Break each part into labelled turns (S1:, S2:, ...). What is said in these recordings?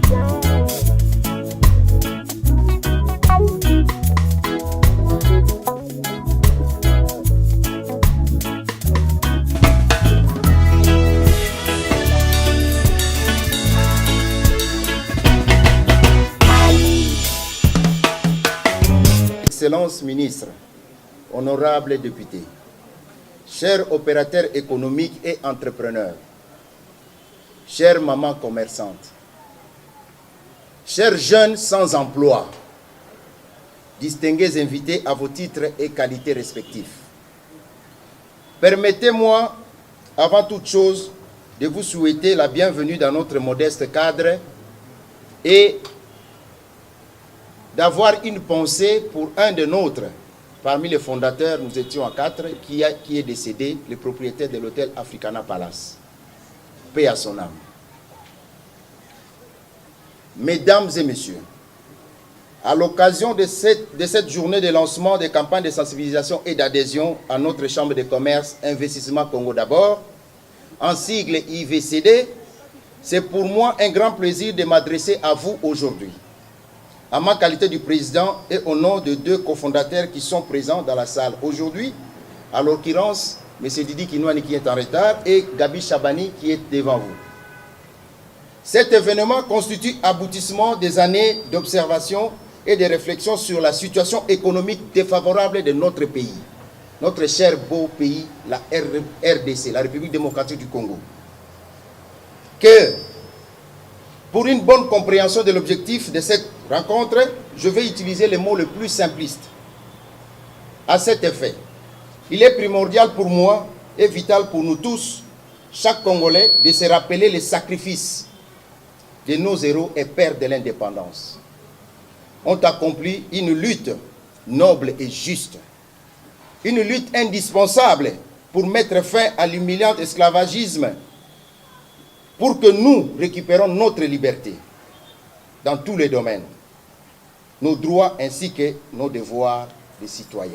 S1: Excellences ministres, honorables députés, chers opérateurs économiques et entrepreneurs, chères mamans commerçantes, chers jeunes sans emploi, distingués invités à vos titres et qualités respectifs. Permettez-moi, avant toute chose, de vous souhaiter la bienvenue dans notre modeste cadre et d'avoir une pensée pour un de nôtres. Parmi les fondateurs, nous étions à 4, qui est décédé, le propriétaire de l'hôtel Africana Palace. Paix à son âme. Mesdames et messieurs, à l'occasion de cette journée de lancement des campagnes de sensibilisation et d'adhésion à notre Chambre de commerce Investissement Congo d'abord, en sigle IVCD, c'est pour moi un grand plaisir de m'adresser à vous aujourd'hui, à ma qualité de président et au nom de 2 cofondateurs qui sont présents dans la salle aujourd'hui, à l'occurrence, M. Didi Kinouani qui est en retard et Gabi Chabani qui est devant vous. Cet événement constitue l'aboutissement des années d'observation et de réflexion sur la situation économique défavorable de notre pays, notre cher beau pays, la RDC, la République démocratique du Congo. Que, pour une bonne compréhension de l'objectif de cette rencontre, je vais utiliser les mots les plus simplistes. À cet effet, il est primordial pour moi et vital pour nous tous, chaque Congolais, de se rappeler les sacrifices de nos héros et pères de l'indépendance. Ont accompli une lutte noble et juste, une lutte indispensable pour mettre fin à l'humiliant esclavagisme, pour que nous récupérons notre liberté dans tous les domaines, nos droits ainsi que nos devoirs de citoyens.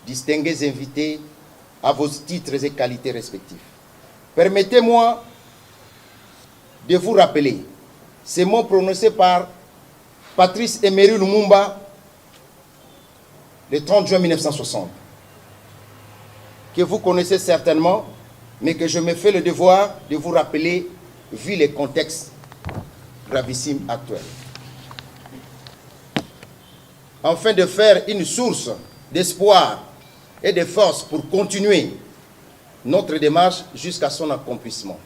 S1: Distingués invités à vos titres et qualités respectifs, permettez-moi de vous rappeler ces mots prononcés par Patrice Emery Lumumba le 30 juin 1960, que vous connaissez certainement, mais que je me fais le devoir de vous rappeler vu les contextes gravissimes actuels. Afin de faire une source d'espoir et de force pour continuer notre démarche jusqu'à son accomplissement.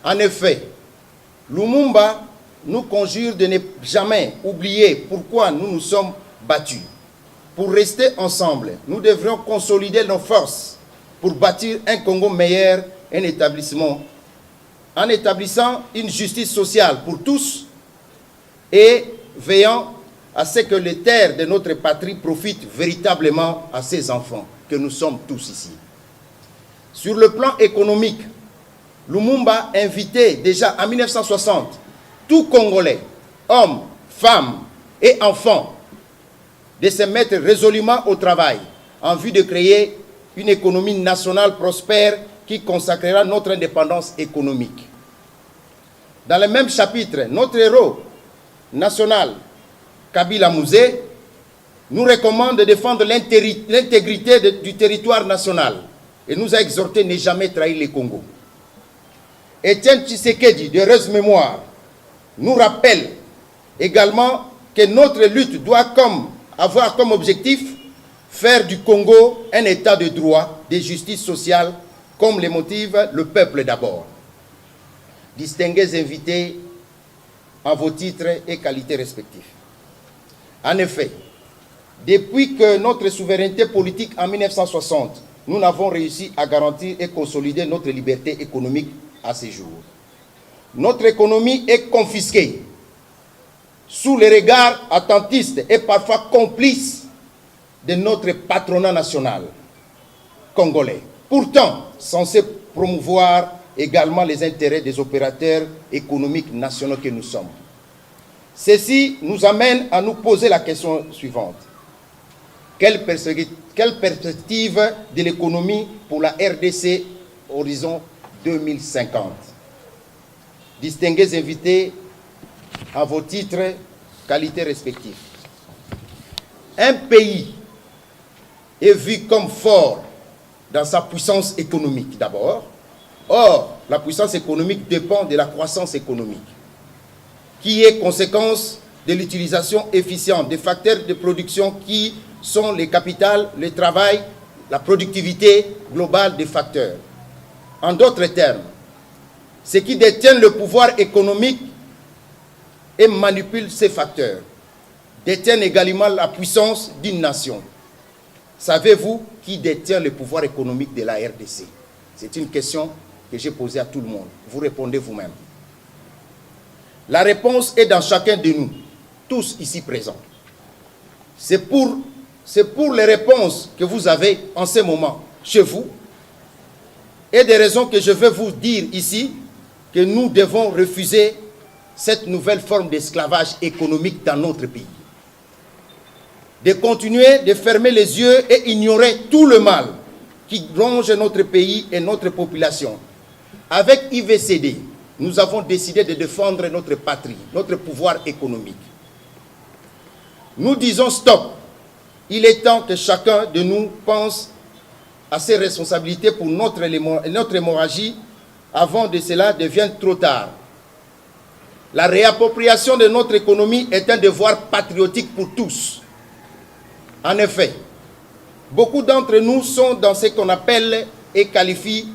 S1: En effet, Lumumba nous conjure de ne jamais oublier pourquoi nous nous sommes battus. Pour rester ensemble, nous devrions consolider nos forces pour bâtir un Congo meilleur, en établissant une justice sociale pour tous et veillant à ce que les terres de notre patrie profitent véritablement à ses enfants, que nous sommes tous ici. Sur le plan économique, Lumumba invitait déjà en 1960 tout Congolais, hommes, femmes et enfants, de se mettre résolument au travail en vue de créer une économie nationale prospère qui consacrera notre indépendance économique. Dans le même chapitre, notre héros national, Kabila Mouzé, nous recommande de défendre l'intégrité du territoire national et nous a exhorté à ne jamais trahir le Congo. Étienne Tshisekedi, de heureuse mémoire, nous rappelle également que notre lutte doit avoir comme objectif faire du Congo un état de droit, de justice sociale, comme le motive le peuple d'abord. Distingués invités en vos titres et qualités respectifs. En effet, depuis que notre souveraineté politique en 1960, nous n'avons réussi à garantir et consolider notre liberté économique à ce jour. Notre économie est confisquée sous les regards attentistes et parfois complices de notre patronat national congolais, pourtant censé promouvoir également les intérêts des opérateurs économiques nationaux que nous sommes. Ceci nous amène à nous poser la question suivante. Quelle perspective de l'économie pour la RDC horizon 2050? distingués invités à vos titres, qualités respectifs. Un pays est vu comme fort dans sa puissance économique d'abord. Or, la puissance économique dépend de la croissance économique, qui est conséquence de l'utilisation efficiente des facteurs de production qui sont les capitales, le travail, la productivité globale des facteurs. En d'autres termes, ceux qui détiennent le pouvoir économique et manipulent ces facteurs détiennent également la puissance d'une nation. Savez-vous qui détient le pouvoir économique de la RDC? C'est une question que j'ai posée à tout le monde. Vous répondez vous-même. La réponse est dans chacun de nous, tous ici présents. C'est pour les réponses que vous avez en ce moment chez vous et des raisons que je vais vous dire ici que nous devons refuser cette nouvelle forme d'esclavage économique dans notre pays. De continuer de fermer les yeux et ignorer tout le mal qui ronge notre pays et notre population. Avec IVCD, nous avons décidé de défendre notre patrie, notre pouvoir économique. Nous disons stop. Il est temps que chacun de nous pense à ses responsabilités pour notre hémorragie avant que cela devienne trop tard. La réappropriation de notre économie est un devoir patriotique pour tous. En effet, beaucoup d'entre nous sont dans ce qu'on appelle et qualifie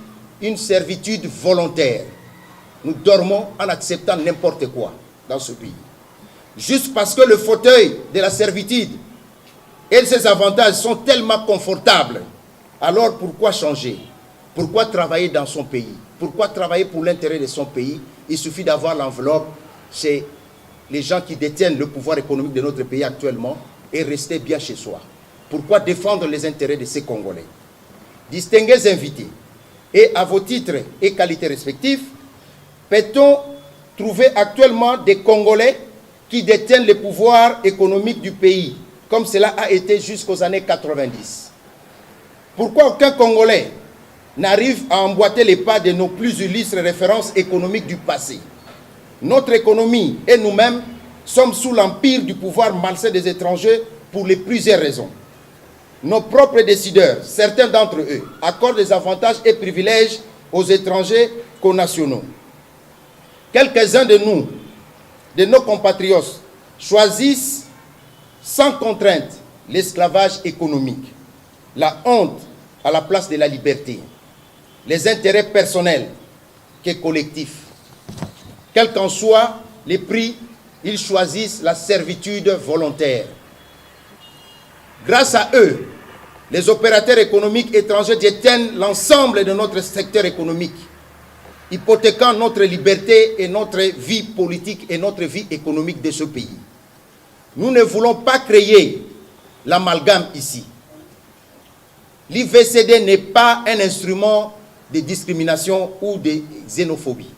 S1: une servitude volontaire. Nous dormons en acceptant n'importe quoi dans ce pays. Juste parce que le fauteuil de la servitude et ses avantages sont tellement confortables. Alors pourquoi changer? Pourquoi travailler dans son pays? Pourquoi travailler pour l'intérêt de son pays? Il suffit d'avoir l'enveloppe chez les gens qui détiennent le pouvoir économique de notre pays actuellement et rester bien chez soi. Pourquoi défendre les intérêts de ces Congolais? Distingués invités, et à vos titres et qualités respectifs, peut-on trouver actuellement des Congolais qui détiennent le pouvoir économique du pays, comme cela a été jusqu'aux années 90? Pourquoi aucun Congolais n'arrive à emboîter les pas de nos plus illustres références économiques du passé? Notre économie et nous-mêmes sommes sous l'empire du pouvoir malsain des étrangers pour les plusieurs raisons. Nos propres décideurs, certains d'entre eux, accordent des avantages et privilèges aux étrangers connationaux. Quelques-uns de nous, de nos compatriotes, choisissent sans contrainte l'esclavage économique, la honte à la place de la liberté, les intérêts personnels que collectifs. Quel qu'en soit les prix, ils choisissent la servitude volontaire. Grâce à eux, les opérateurs économiques étrangers détiennent l'ensemble de notre secteur économique, hypothéquant notre liberté et notre vie politique et notre vie économique de ce pays. Nous ne voulons pas créer l'amalgame ici. L'IVCD n'est pas un instrument de discrimination ou de xénophobie.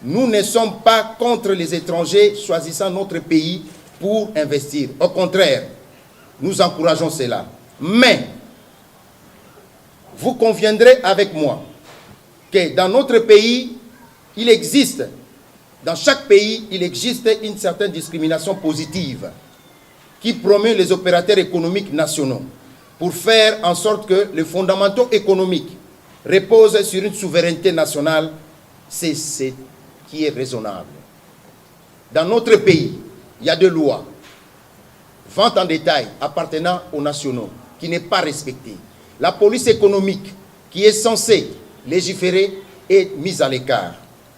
S1: Nous ne sommes pas contre les étrangers choisissant notre pays pour investir. Au contraire, nous encourageons cela. Mais, vous conviendrez avec moi que dans notre pays, dans chaque pays, il existe une certaine discrimination positive qui promeut les opérateurs économiques nationaux pour faire en sorte que les fondamentaux économiques reposent sur une souveraineté nationale. C'est ce qui est raisonnable. Dans notre pays, il y a des lois, vente en détail appartenant aux nationaux, qui n'est pas respectée. La police économique, qui est censée légiférer, est mise à l'écart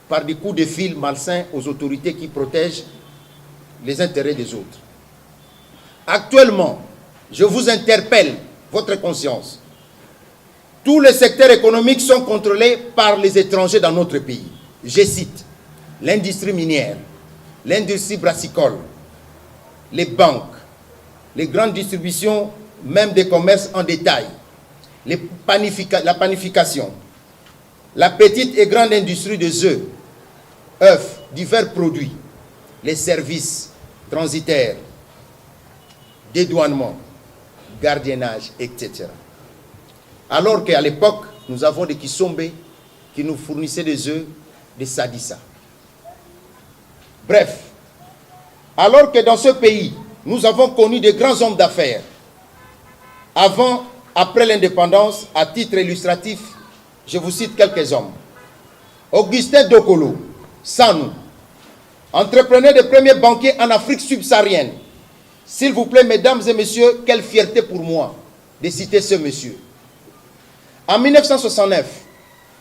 S1: par des coups de fil malsains aux autorités qui protègent les intérêts des autres. Actuellement, je vous interpelle, votre conscience. Tous les secteurs économiques sont contrôlés par les étrangers dans notre pays. Je cite l'industrie minière, l'industrie brassicole, les banques, les grandes distributions, même des commerces en détail, la panification, la petite et grande industrie des œufs, divers produits, les services transitaires, dédouanement, gardiennage, etc. Alors qu'à l'époque, nous avons des Kisombe qui nous fournissaient des œufs de Sadissa. Bref, alors que dans ce pays, nous avons connu de grands hommes d'affaires, après l'indépendance, à titre illustratif, je vous cite quelques hommes. Augustin Dokolo, Sanou, entrepreneur de premier banquier en Afrique subsaharienne. S'il vous plaît, mesdames et messieurs, quelle fierté pour moi de citer ce monsieur. En 1969,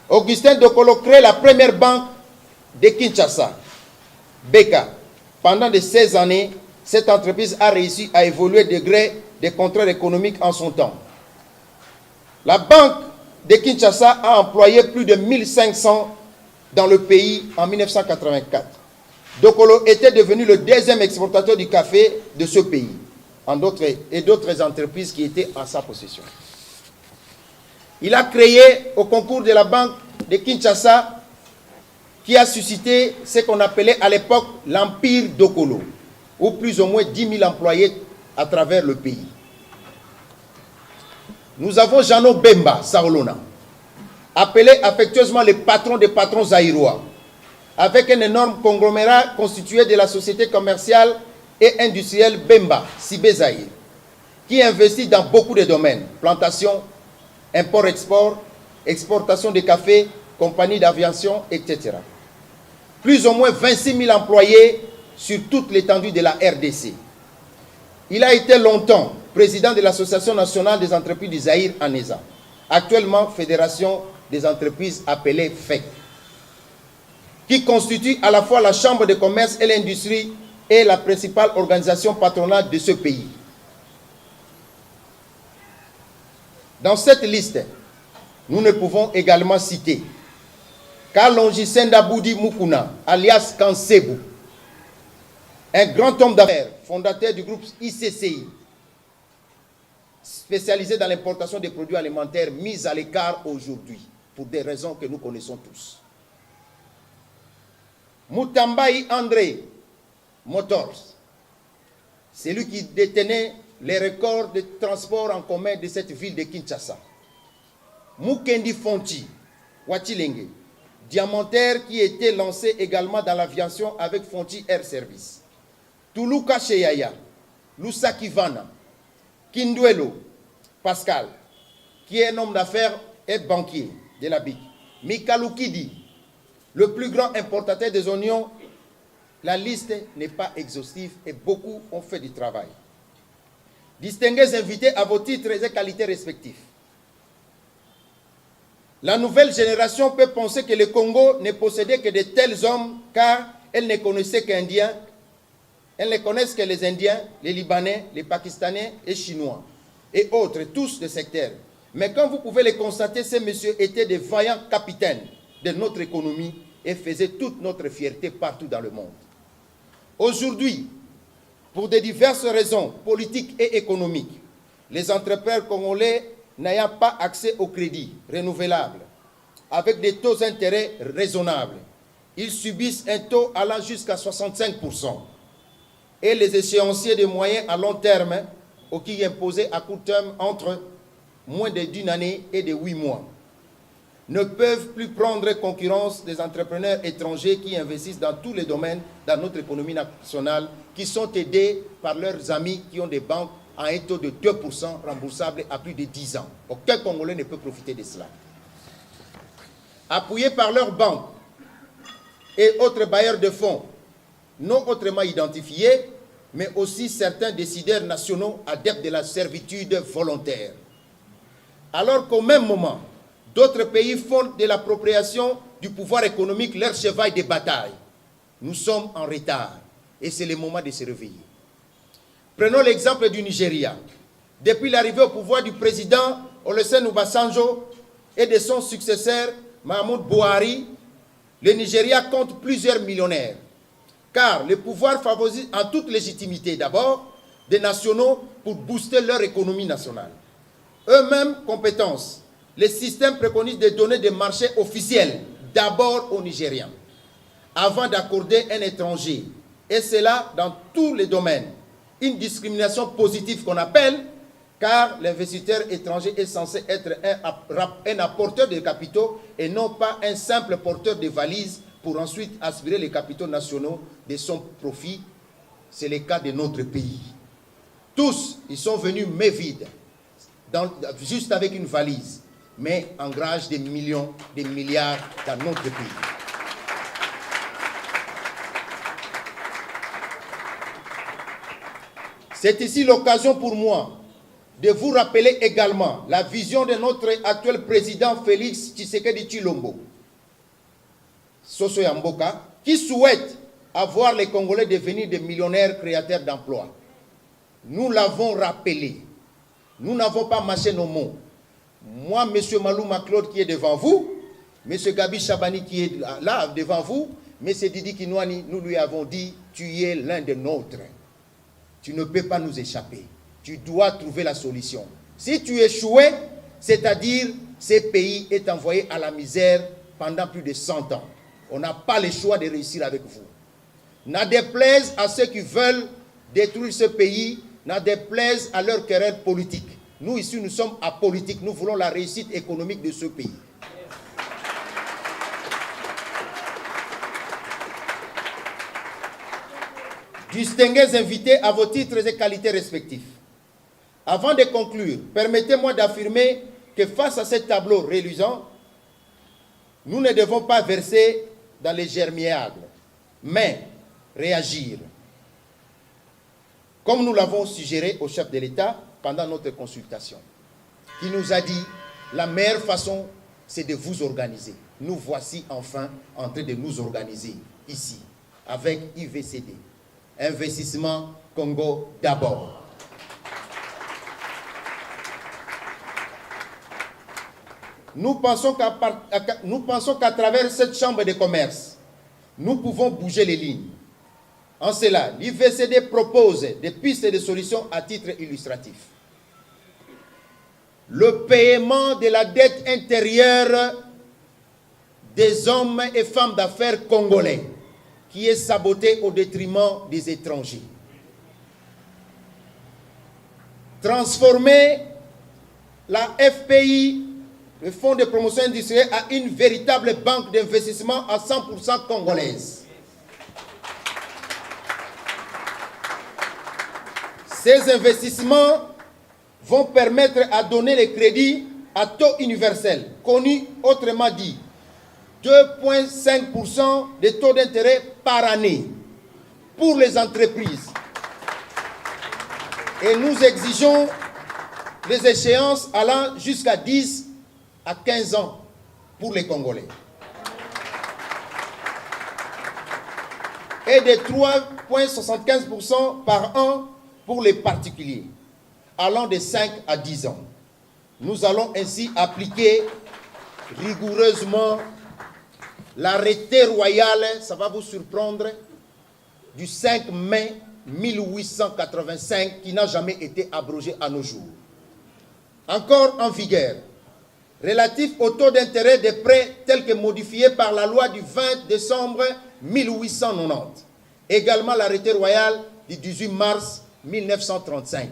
S1: Augustin Dokolo crée la première banque de Kinshasa, Beka. Pendant de 16 années, cette entreprise a réussi à évoluer de gré des contrôles économiques en son temps. La banque de Kinshasa a employé plus de 1500 dans le pays en 1984. Dokolo était devenu le deuxième exportateur du café de ce pays, et d'autres entreprises qui étaient en sa possession. Il a créé au concours de la banque de Kinshasa, qui a suscité ce qu'on appelait à l'époque l'Empire Dokolo, ou plus ou moins 10 000 employés à travers le pays. Nous avons Jeannot Bemba Saolona, appelé affectueusement le patron des patrons zaïrois, avec un énorme conglomérat constitué de la société commerciale et industrielle Bemba, Sibé Zaïre, qui investit dans beaucoup de domaines, plantation, import-export, exportation de café, compagnie d'aviation, etc. Plus ou moins 26 000 employés sur toute l'étendue de la RDC. Il a été longtemps président de l'Association nationale des entreprises du Zaïre en ESA, actuellement Fédération des entreprises appelée FEC, qui constitue à la fois la Chambre de commerce et l'industrie et la principale organisation patronale de ce pays. Dans cette liste, nous ne pouvons également citer Kalonji Sendaboudi Mukuna, alias Kansebu, un grand homme d'affaires, fondateur du groupe ICCI, spécialisé dans l'importation des produits alimentaires mis à l'écart aujourd'hui, pour des raisons que nous connaissons tous. Mutambai André Motors, c'est lui qui détenait les records de transport en commun de cette ville de Kinshasa. Mukendi Fonti, Watilenge, diamantaire qui était lancé également dans l'aviation avec Fonti Air Service. Tuluka Cheyaya, Lusakivana, Kinduelo, Pascal, qui est un homme d'affaires et banquier de la BIC. Mikalukidi, le plus grand importateur des oignons. La liste n'est pas exhaustive et beaucoup ont fait du travail. Distingués invités à vos titres et qualités respectifs. La nouvelle génération peut penser que le Congo ne possédait que de tels hommes car elle ne connaissait qu'Indiens. Elles ne connaissent que les Indiens, les Libanais, les Pakistanais et Chinois et autres, tous des secteurs. Mais comme vous pouvez le constater, ces messieurs étaient des vaillants capitaines de notre économie et faisaient toute notre fierté partout dans le monde. Aujourd'hui, pour de diverses raisons politiques et économiques, les entrepreneurs congolais n'ayant pas accès au crédit renouvelable, avec des taux d'intérêt raisonnables, ils subissent un taux allant jusqu'à 65%. Et les échéanciers de moyens à long terme, qui imposés à court terme entre moins d'une année et de 8 mois, ne peuvent plus prendre concurrence des entrepreneurs étrangers qui investissent dans tous les domaines dans notre économie nationale, qui sont aidés par leurs amis qui ont des banques à un taux de 2% remboursable à plus de 10 ans. Aucun Congolais ne peut profiter de cela. Appuyés par leurs banques et autres bailleurs de fonds, non autrement identifiés, mais aussi certains décideurs nationaux adeptes de la servitude volontaire. Alors qu'au même moment, d'autres pays font de l'appropriation du pouvoir économique leur cheval de bataille. Nous sommes en retard et c'est le moment de se réveiller. Prenons l'exemple du Nigeria. Depuis l'arrivée au pouvoir du président Olusegun Obasanjo et de son successeur Mahmoud Buhari, le Nigeria compte plusieurs millionnaires. Car le pouvoir favorise en toute légitimité d'abord des nationaux pour booster leur économie nationale. Eux-mêmes compétences. Le système préconise de donner des marchés officiels d'abord aux Nigériens avant d'accorder un étranger. Et cela dans tous les domaines. Une discrimination positive qu'on appelle, car l'investisseur étranger est censé être un apporteur de capitaux et non pas un simple porteur de valises pour ensuite aspirer les capitaux nationaux de son profit. C'est le cas de notre pays. Tous, ils sont venus main vide, juste avec une valise, mais engagent des millions, des milliards dans notre pays. C'est ici l'occasion pour moi de vous rappeler également la vision de notre actuel président Félix Tshisekedi Tshilombo, Soso Yamboka, qui souhaite avoir les Congolais devenir des millionnaires créateurs d'emplois. Nous l'avons rappelé. Nous n'avons pas mâché nos mots. Moi, M. Malouma Claude qui est devant vous, M. Gabi Chabani qui est là devant vous, M. Didi Kinouani, nous lui avons dit, tu es l'un des nôtres. Tu ne peux pas nous échapper. Tu dois trouver la solution. Si tu échoues, c'est-à-dire ce pays est envoyé à la misère pendant plus de 100 ans. On n'a pas le choix de réussir avec vous. N'en déplaise à ceux qui veulent détruire ce pays, n'en déplaise à leur querelle politique. Nous ici, nous sommes apolitiques. Nous voulons la réussite économique de ce pays. Distingués invités à vos titres et qualités respectifs. Avant de conclure, permettez-moi d'affirmer que face à ce tableau reluisant, nous ne devons pas verser dans les germiades, mais réagir. Comme nous l'avons suggéré au chef de l'État pendant notre consultation, qui nous a dit la meilleure façon, c'est de vous organiser. Nous voici enfin en train de nous organiser ici, avec IVCD. Investissement Congo d'abord. Nous pensons qu'à travers cette chambre de commerce, nous pouvons bouger les lignes. En cela, l'IVCD propose des pistes de solutions à titre illustratif. Le paiement de la dette intérieure des hommes et femmes d'affaires congolais, qui est saboté au détriment des étrangers. Transformer la FPI, le Fonds de promotion industrielle, à une véritable banque d'investissement à 100% congolaise. Ces investissements vont permettre à donner les crédits à taux universel, connu autrement dit 2,5% de taux d'intérêt par année pour les entreprises. Et nous exigeons des échéances allant jusqu'à 10 à 15 ans pour les Congolais. Et de 3,75% par an pour les particuliers, allant de 5 à 10 ans. Nous allons ainsi appliquer rigoureusement l'arrêté royal, ça va vous surprendre, du 5 mai 1885, qui n'a jamais été abrogé à nos jours. Encore en vigueur, relatif au taux d'intérêt des prêts tels que modifiés par la loi du 20 décembre 1890. Également l'arrêté royal du 18 mars 1935,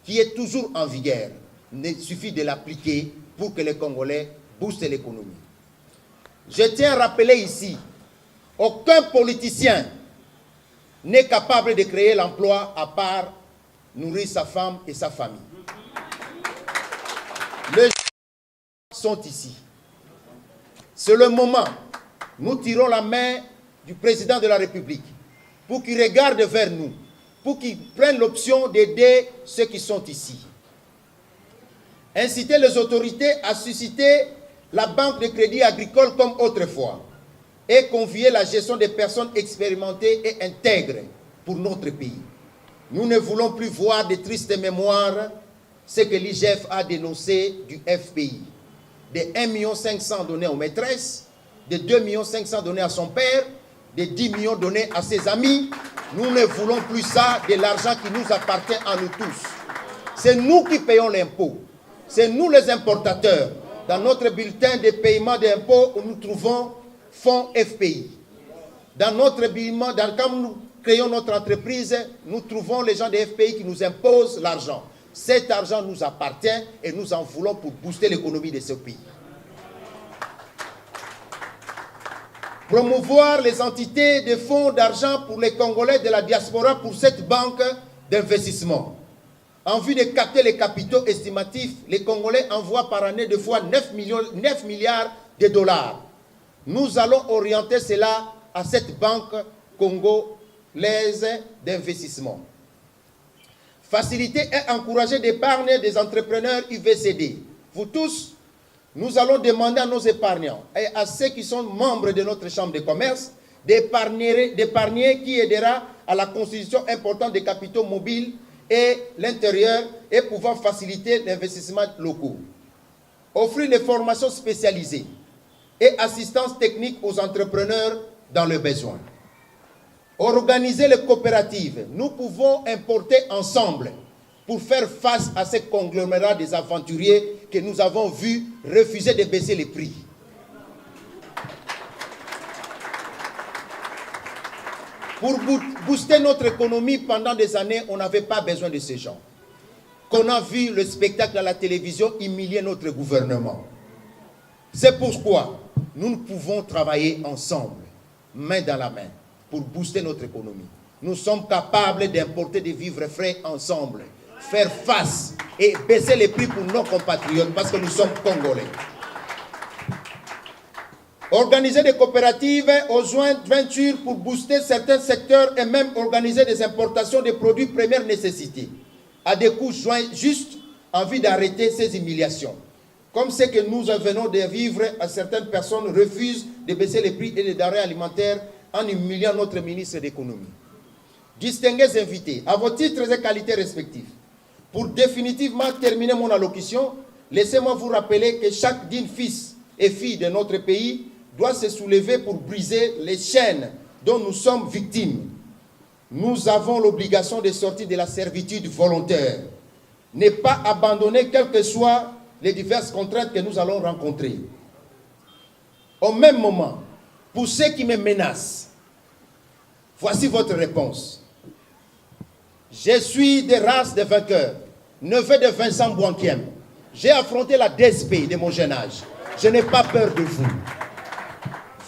S1: qui est toujours en vigueur. Il suffit de l'appliquer pour que les Congolais boostent l'économie. Je tiens à rappeler ici, aucun politicien n'est capable de créer l'emploi à part nourrir sa femme et sa famille. Les gens sont ici. C'est le moment. Nous tirons la main du président de la République pour qu'il regarde vers nous, pour qu'il prenne l'option d'aider ceux qui sont ici. Inciter les autorités à susciter la banque de crédit agricole comme autrefois et convier la gestion des personnes expérimentées et intègres pour notre pays. Nous ne voulons plus voir de tristes mémoires, ce que l'IGF a dénoncé du FPI. De 1,5 million donnés aux maîtresses, de 2,5 millions donnés à son père, de 10 millions donnés à ses amis. Nous ne voulons plus ça, de l'argent qui nous appartient à nous tous. C'est nous qui payons l'impôt. C'est nous les importateurs. Dans notre bulletin de paiement d'impôts, nous trouvons fonds FPI. Dans notre bilan, quand nous créons notre entreprise, nous trouvons les gens des FPI qui nous imposent l'argent. Cet argent nous appartient et nous en voulons pour booster l'économie de ce pays. promouvoir les entités de fonds d'argent pour les Congolais de la diaspora pour cette banque d'investissement. En vue de capter les capitaux estimatifs, les Congolais envoient par année 9 milliards de dollars. Nous allons orienter cela à cette banque congolaise d'investissement. Faciliter et encourager l'épargne des entrepreneurs UVCD. Vous tous, nous allons demander à nos épargnants et à ceux qui sont membres de notre chambre de commerce d'épargner qui aidera à la constitution importante des capitaux mobiles et l'intérieur et pouvant faciliter l'investissement locaux. Offrir des formations spécialisées et assistance technique aux entrepreneurs dans le besoin. Organiser les coopératives. Nous pouvons importer ensemble pour faire face à ces conglomérats des aventuriers que nous avons vus refuser de baisser les prix. Pour booster notre économie pendant des années, on n'avait pas besoin de ces gens. Qu'on a vu le spectacle à la télévision humilier notre gouvernement. C'est pourquoi nous pouvons travailler ensemble, main dans la main, pour booster notre économie. Nous sommes capables d'importer des vivres frais ensemble, faire face et baisser les prix pour nos compatriotes parce que nous sommes Congolais. Organiser des coopératives aux jointures pour booster certains secteurs et même organiser des importations de produits première nécessité à des coûts justes en vue d'arrêter ces humiliations. Comme ce que nous venons de vivre, à certaines personnes refusent de baisser les prix et les denrées alimentaires en humiliant notre ministre d'économie. Distingués invités, à vos titres et qualités respectifs, pour définitivement terminer mon allocution, laissez-moi vous rappeler que chaque digne fils et fille de notre pays doit se soulever pour briser les chaînes dont nous sommes victimes. Nous avons l'obligation de sortir de la servitude volontaire, ne pas abandonner quelles que soient les diverses contraintes que nous allons rencontrer. Au même moment, pour ceux qui me menacent, voici votre réponse. Je suis de race de vainqueurs, neveu de Vincent Bouankiem. J'ai affronté la DSP de mon jeune âge. Je n'ai pas peur de vous.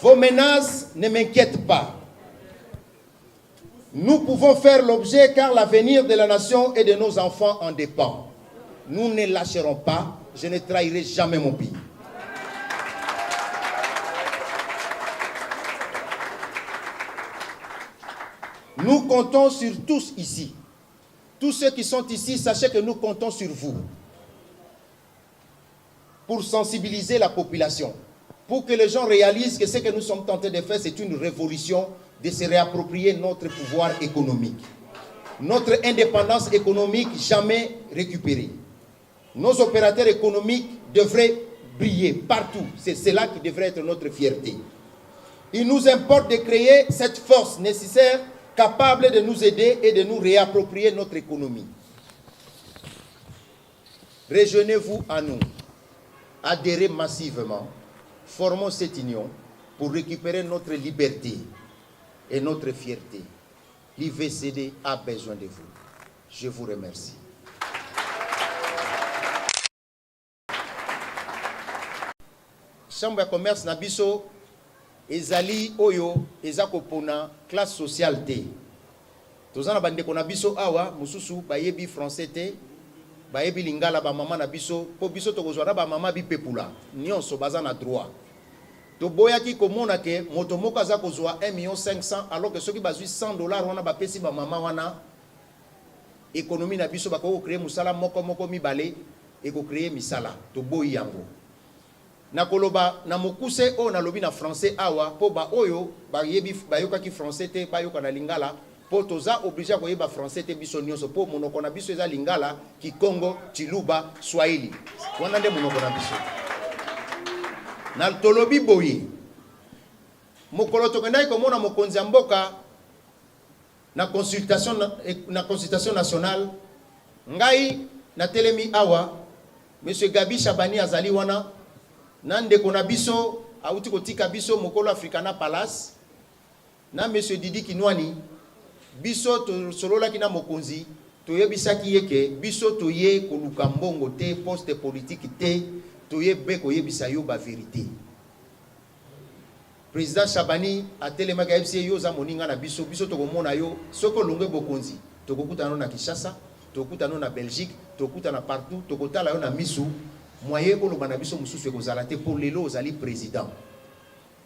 S1: Vos menaces ne m'inquiètent pas. Nous pouvons faire l'objet car l'avenir de la nation et de nos enfants en dépend. Nous ne lâcherons pas. Je ne trahirai jamais mon pays. Nous comptons sur tous ici. Tous ceux qui sont ici, sachez que nous comptons sur vous pour sensibiliser la population, pour que les gens réalisent que ce que nous sommes tentés de faire, c'est une révolution de se réapproprier notre pouvoir économique. Notre indépendance économique jamais récupérée. Nos opérateurs économiques devraient briller partout. C'est cela qui devrait être notre fierté. Il nous importe de créer cette force nécessaire capable de nous aider et de nous réapproprier notre économie. Rejoignez-vous à nous. Adhérez massivement. Formons cette union pour récupérer notre liberté et notre fierté. L'IVCD a besoin de vous. Je vous remercie. Chambre de commerce Nabiso, ezali oyo ezako pona classe sociale te. Tozana bande ko Nabiso awa mususu bayebi français te, bayebi lingala ba mama Nabiso, po biso tokozwana ba mama bi pepula. Nyonso bazana droit. To boyaki komona ke moto moko aza kozwa 1,5 million alors que ceux qui bazui $100 wana ba pesi ba mama wana économie na biso bako créer musala moko mibale et ko créer misala. To boyi yango. Na koloba na mokuse o na lobi na français awa po ba oyo ba yebi ba yoka ki français te ba yoka na lingala po toza obligé ko yeba français te biso nyonso po monoko na biso eza lingala ki Congo Chiluba Swahili wana nde monoko na biso na tolobi boyi mokolo tokendai ko mona mokonzi mboka na consultation nationale ngai na telemi awa monsieur Gabi Chabani azali wana Nande konabiso auti kotika biso mokolo Africana Palace na monsieur Didi Kinwani biso to solola kina mokonzi to yebisaki yeke biso to ye koluka mbongo te poste politique te to ye be ko yebisa yo ba vérité. président Chabani a telemaka FCA yo za moninga na biso biso to komona yo soko longue bokonzi to kokuta na Kinshasa to kokuta na Belgique to kokuta na partout to kotala yo na misu moyen ko lobana biso mususu ekozala te pour lelo ozali président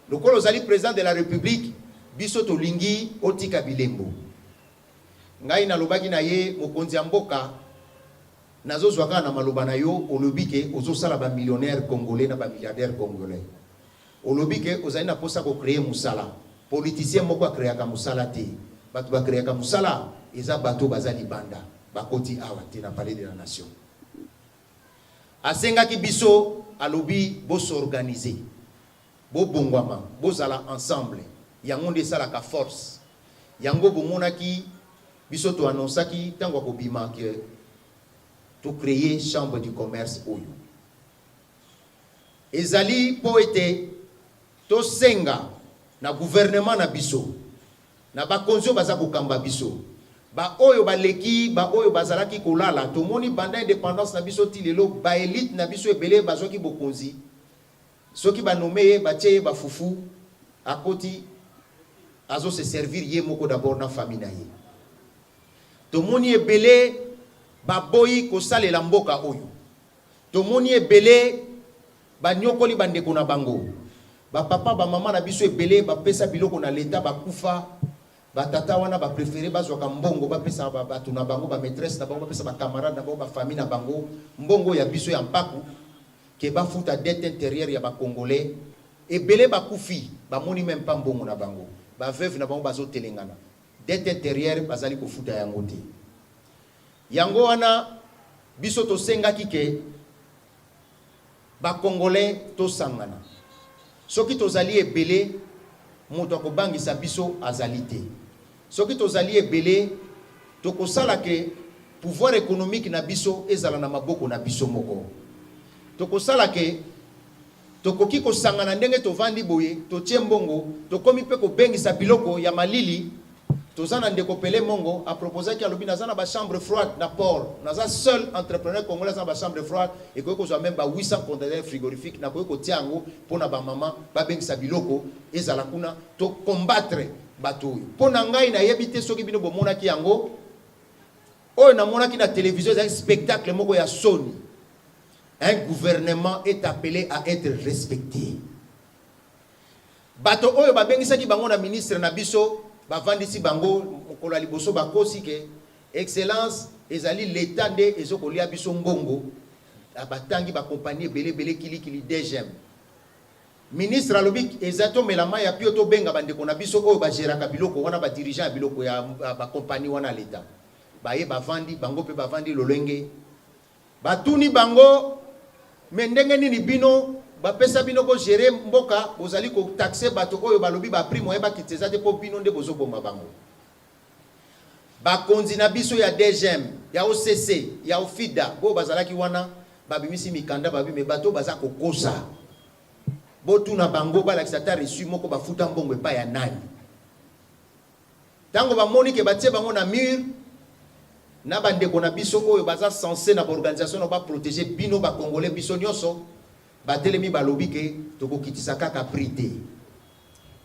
S1: lokolo ozali président de la République biso to lingi otika bilembo ngai na lobaki na ye mokonzi ya mboka nazo zwaka na maloba na yo olobike ozosala ba millionnaire congolais na ba milliardaire congolais olobike ozali na posa ko créer musala politicien moko a créer ka musala te batu ba créer ka musala eza bato bazali banda bakoti awa te na palais de la nation asenga ki biso alobi bo s'organiser bo bongwama bo zala ensemble yango nde sala ka force yango bomona ki biso to annonçaki tango ko bima que to créer chambre du commerce oyo ezali po ete to senga na gouvernement na biso na bakonzo baza kokamba biso ba oyo baleki ba oyo bazalaki kolala to moni banda indépendance na biso ti lelo ba élite na biso ebele bazoki bokonzi soki ba nommé ba tie ba fufu akoti azo se servir ye moko d'abord na famille na ye to moni ebele ba boyi ko salela mboka oyo to moni ebele ba nyokoli bandeko na bango ba papa ba mama na biso ebele ba pesa biloko na leta ba kufa ba tata wana ba préféré ba zoka mbongo ba pesa ba batu na bango ba maîtresse na bango ba pesa ba camarade na bango ba famille na bango mbongo ya biso ya mpaku ke ba futa dette intérieure ya ba congolais ebele ba kufi ba moni même pas mbongo na bango ba veuve na bango bazo telengana dette intérieure bazali ko futa yango te yango wana biso to senga kike ba congolais to sangana soki tozali ebele moto akobangisa biso azali te soki tozali ebele tokosala ke pouvoir économique na biso ezala na maboko na biso moko tokosala ke tokoki kosangana ndenge tovandi boye totie mbongo tokomi pe kobengisa biloko ya malili tozana ndeko pele mongo a proposé ki alobi nazana ba chambre froide na port naza seul entrepreneur congolais na ba chambre froide et ko zo même ba 800 conteneurs frigorifiques na ko tiango pona ba mama ba bengisa biloko ezala kuna to combattre bato pona ngai na yebite soki bino bomona ki yango oyo na mona ki na télévision un spectacle moko ya Sony. Un gouvernement est appelé à être respecté bato oyo ba bengisa ki bango na ministre na biso bavandisi bango mokolo liboso bakosi ke excellence ezali l'état de ezokolia biso ngongo abatangi ba compagnie belé kili DGM ministre alobi ezato melama ya pio to benga bandeko na biso oyo ba geraka biloko wana ba dirigeant biloko ya ba compagnie wana l'état baye bavandi bango pe bavandi lolenge batuni bango mendenge nini bino ba pesa bino ko gérer mboka bozali ko taxer bato oyo balobi ba prix moyen ba kiteza te po bino nde bozo bomba bango ba konzi na biso ya DGM ya OCC ya OFIDA bo bazalaki wana babimisi mikanda babi me bato baza kokosa bo tuna bango ba lakisata reçu moko ba futa mbongo pa ya nani tango ba moni ke batie bango na mur na bandeko na biso oyo baza censé na organisation ba protéger bino ba congolais biso nyonso batelemi balobi ke tokokitisa kaka prité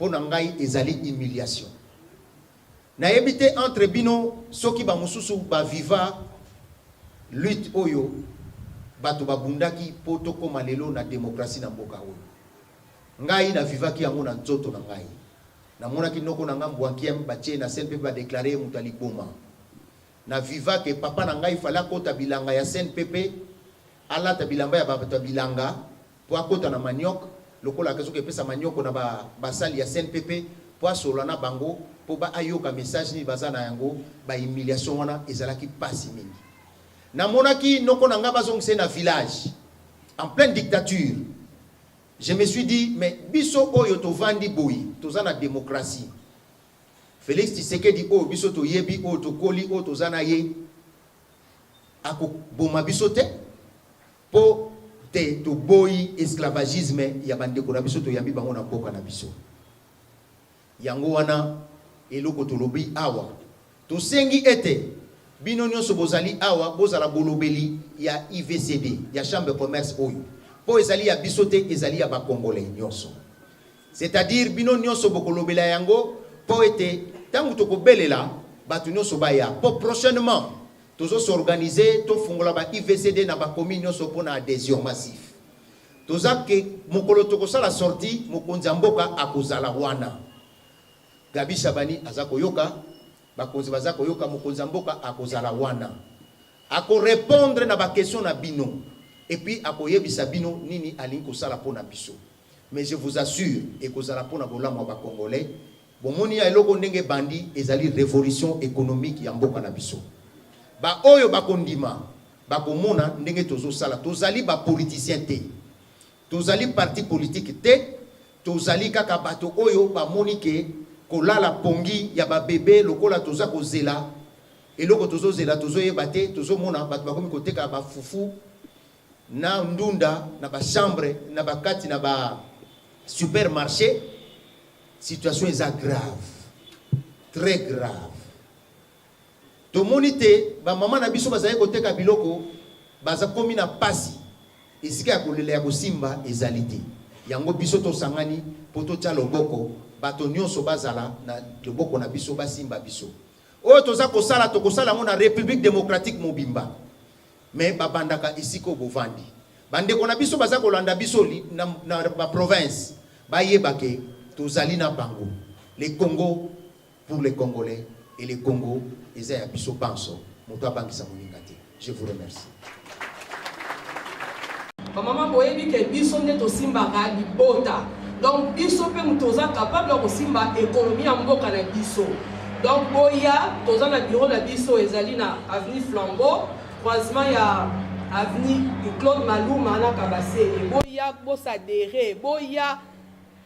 S1: pona ngai ezali humiliation na yebite entre bino soki ba mususu ba viva lutte oyo bato babundaki po tokoma lelo na démocratie na mboka oyo ngai na vivaki yango na nzoto na ngai na mona ki noko na ngambo wakiem batie na CNPP ba déclarer mutali boma na viva ke papa na ngai fala kota bilanga ya CNPP ala ta bilamba ya bato bilanga po akota na maniok lokola kazoke pesa manioko na basali ya CNPP po asola na bango po ba ayoka message ni bazana yango ba humiliation wana ezalaki pasi mingi na monaki noko na nga bazongse na village en pleine dictature. Je me suis dit mais biso oyo to vandi boyi tozana démocratie Félix Tshisekedi o biso to yebi o to koli o to zana ye ako boma biso te po te to boyi esclavagisme ya bandeko na biso to yambi bango na mboka na biso yango wana eloko to lobi awa to sengi ete bino nyonso bozali awa bozala bolobeli ya IVCD ya chambre de commerce oyo po ezali ya biso te ezali ya ba congolais nyonso C'est-à-dire, bino nyonso bokolobela yango, po ete, tangu toko belela, batu nyonso baya. Pour prochainement, tozo s'organiser, to fungola ba IVCD na ba commune nyonso pona adhésion massif. Toza ke mokolo toko sala sortie, mokonzi mboka akozala wana. Gabi Shabani azako yoka, bakonzi bazako yoka mokonzi mboka akozala wana. Ako répondre na ba question na bino. Et puis ako yebisa bino nini alinko sala pona biso. Mais je vous assure, et que ça pour la Congolais, bon moni a eloko ndenge bandi ezali révolution économique ya mboka na biso. Ba oyo bakondima, bakomona ndenge tozo sala, tozali ba politicien te. Tozali parti politique te, tozali kaka bato oyo ba monike kolala pongi ya ba bébé lokola toza kozela. Eloko tozo zela tozo yebate, tozo mona bato bakomi koteka ba fufu na ndunda na ba chambre na ba kati na ba supermarché, situation est grave, très grave. To monite, ba maman na biso bazaye koteka biloko, baza komi na pasi, esika ya kolela ya kosimba ezalite. Yango biso to sangani, poto tia loboko, bato nyonso bazala na loboko na biso basimba biso. Oyo toza kosala to kosala mo na République démocratique mobimba. Mais babandaka isiko bovandi. Bande kona biso baza kolanda biso na province. Baye bake tozali na bango. Les Congo pour les Congolais et les Congo ezaya biso banso. Moto abangisa moningate. Je vous remercie.
S2: Maman boyebi ke biso nde to simba ka libota. Donc biso pe mutoza capable ko simba économie ya mboka na biso. Donc boya toza na bureau na biso ezali na avenue Flambeau, croisement ya avenue Claude Maluma na Kabase. Boya bosa dere, boya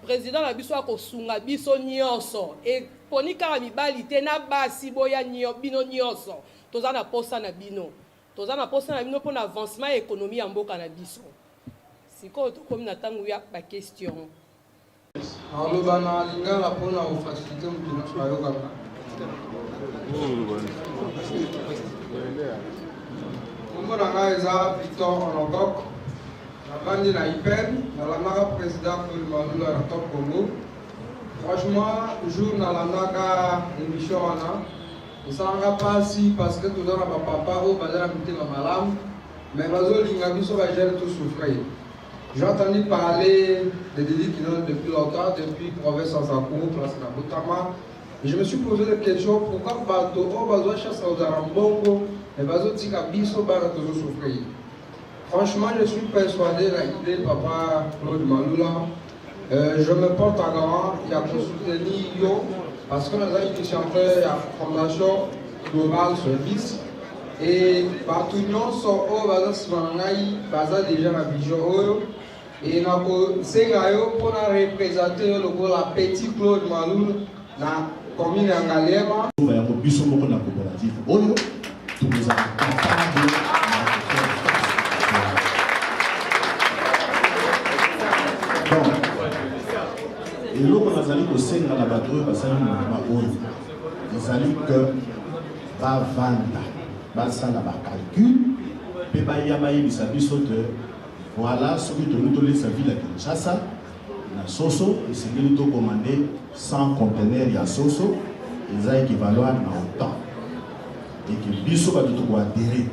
S2: président na biso akosunga biso nyonso et ponika mibali te na basi boya bino nyonso toza na posa na bino pour l'avancement économie ya mboka na biso siko to comme na tangu ya ba question
S3: alors bana lingala pona o faciliter mutuna ayo kaka Mon eza Victor Onogok Bandi na IPEN, dans la président de Malula Top Congo. Franchement, jour dans la naga émission ça n'a pas si parce que tout le monde papa ou bazar habité ma malam, mais bazo lingabi so va gérer tout souffrir. J'ai entendu parler des délits qui n'ont depuis longtemps, depuis province Sansakou, place na Botama. Et je me suis posé la question pourquoi bato o bazo chasse aux arambongo et bazo tika biso ba tout souffrir. Franchement, je suis persuadé de l'idée papa Claude Malula. Je me porte à garant, il y a pour soutenir yo, parce que nous avons initié la Fondation Global Service. Et partout nous sommes déjà la vision. Et nous avons pour représenter la petite Claude Malula dans la commune de Ngalema.
S4: Nous avons une coopérative. Nous sommes capables. Et l'eau qu'on a sali au sein de la bateau, parce que nous avons que va vendre, va ça la calcul, puis va y avoir des services de voilà ce que nous laisse la ville à Kinshasa, na Soso, et c'est que nous commandé 100 conteneurs à Soso, ils ont équivalent à autant. Et que biso va tout adhérer.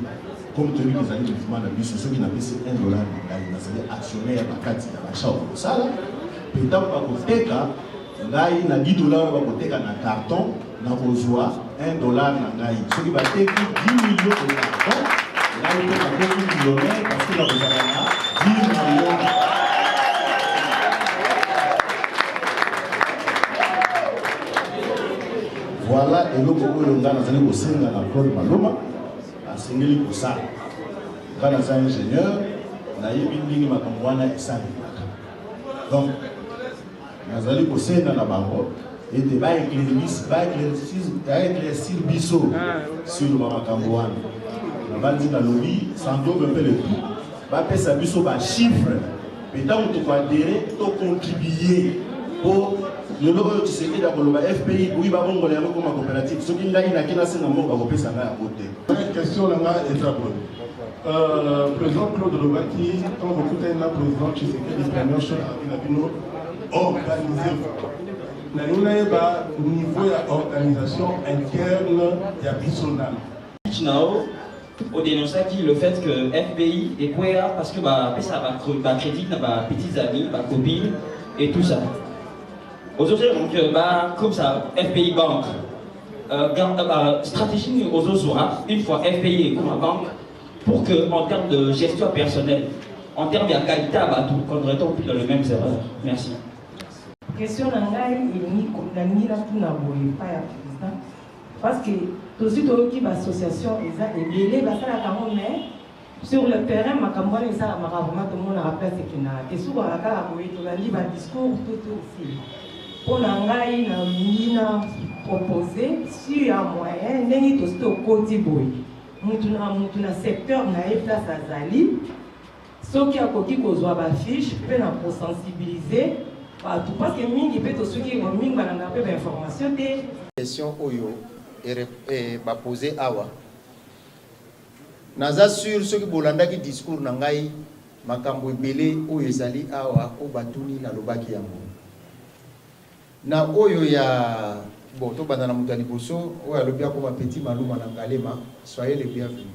S4: Comme tu dis que les amis de biso, ceux qui n'ont pas $1, c'est actionnaire à la carte de l'achat au Sala. Peut-être pas koteka ngai na $10 ba koteka na carton na kozwa $1 na ngai soki ba teki 10 millions de carton ngai pe na koki millionnaire parce que la kozala na 10 millions. Voilà eloko oyo nga nazali kosenga na Claude Maloma asengeli kosala nga naza ingénieur nayebi ndenge makambo wana esalelaka donc nazali kosenga na bango ete baéclaircir biso sur makambo wana nabandi nalobi sandobe mpe le tout bapesa biso bachiffre mpe ntango tokoadere tocontribue po lelo oyo tisekedi akoloba FPI boyi babongola yango koma coopérative soki ngai naki nasenga moko bakopesa ngai yango te.
S5: Question nanga eza boye président Claude Lobaki ntango bokutani na président Tshisekedi première chose abi na bino organisé. Nous avons un niveau d'organisation interne de
S6: au dénoncer le fait que FBI et quoi parce que ça va crédit na petits amis, copines et tout ça. Aujourd'hui donc comme ça FBI banque stratégie aux autres une fois FBI comme la banque pour que en termes de gestion personnelle, en termes de qualité qu'on ne retombe plus dans les mêmes erreurs. Merci.
S7: Question nangai ini kombinanira tuna boye pa ya président parce que tout suite qui l'association eza ebele basala kango mais sur le terrain makambo eza vraiment tout le monde rappelle ce qu'il a que souvent aka boye to landi ba discours tout aussi pour nangai na mina proposer si un moyen ndenge to sto koti boye mutu na secteur na e place azali soki akoki kozwa ba fiche pe na pour sensibiliser parce que mingi peut aussi qui mingi bananga peu d'information des
S1: question oyo et ba poser awa naza sur ceux qui bolanda ki discours na ngai makambo ebele oyo ezali awa o batuni na lobaki yango na oyo ya bon to bana na mutali boso oyo alobia ko ma petit maluma na ngalema soyez les bienvenus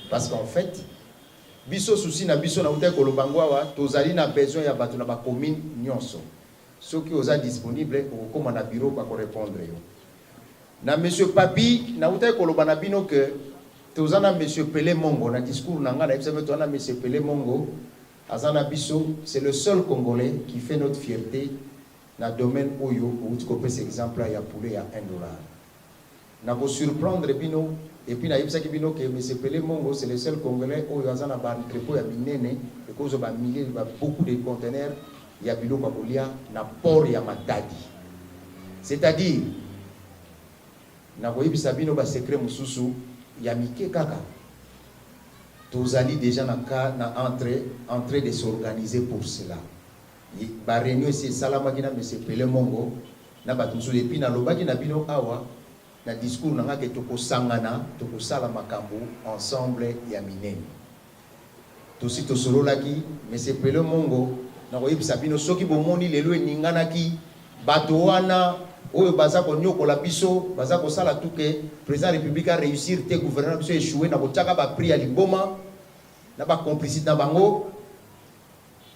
S1: parce qu'en fait biso souci na biso na uta ko lobango awa tozali na besoin ya bato na ba commune nyonso ceux qui sont disponibles pour comme na bureau pour répondre yo na monsieur Papi na uta ko lobana bino que tozana monsieur Pelé Mongo na discours na nga na ebiseme tozana monsieur Pelé Mongo azana biso c'est le seul congolais qui fait notre fierté na domaine oyo où tu copes exemple ya poulet à $1 na ko surprendre bino et puis na ebisa ki bino que monsieur Pelé Mongo c'est le seul congolais oyo azana ba entrepôt ya binene et cause ba milliers beaucoup de conteneurs ya biloko kolia na port ya Matadi, c'est-à-dire na koyebisa bino ba secret mususu ya mike kaka tozali déjà na entrée de s'organiser pour cela ba réunion c'est salama kina monsieur Pelé Mongo na ba mususu depuis na lobaki na bino awa na discours na ngake toko sangana toko sala makambo ensemble ya minene tosi tosololaki monsieur Pelé Mongo na koyebisa bino soki bomoni lelo eninganaki bato wana oyo baza konyokola biso baza kosala tuke président république a réussir te gouvernement biso échoué na kotaka ba prix ya liboma na ba complicité na bango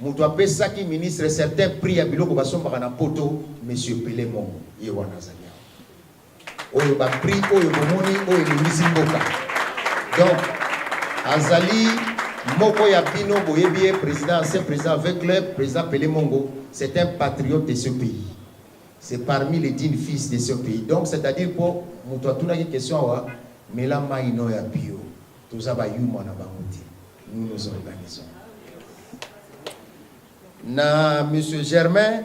S1: mutu apesaki ministre certain prix ya biloko basombaka na poto monsieur Pelé Mongo ye wana zania oyo ba prix oyo bomoni oyo limisi mboka donc azali moko ya bino boyebi président ancien président avec le président Pelé Mongo c'est un patriote de ce pays, c'est parmi les 10 fils de ce pays, donc c'est-à-dire pour mutu atuna ki question wa mela maino ya bio tozaba yuma na bangote nous nous organisons na monsieur Germain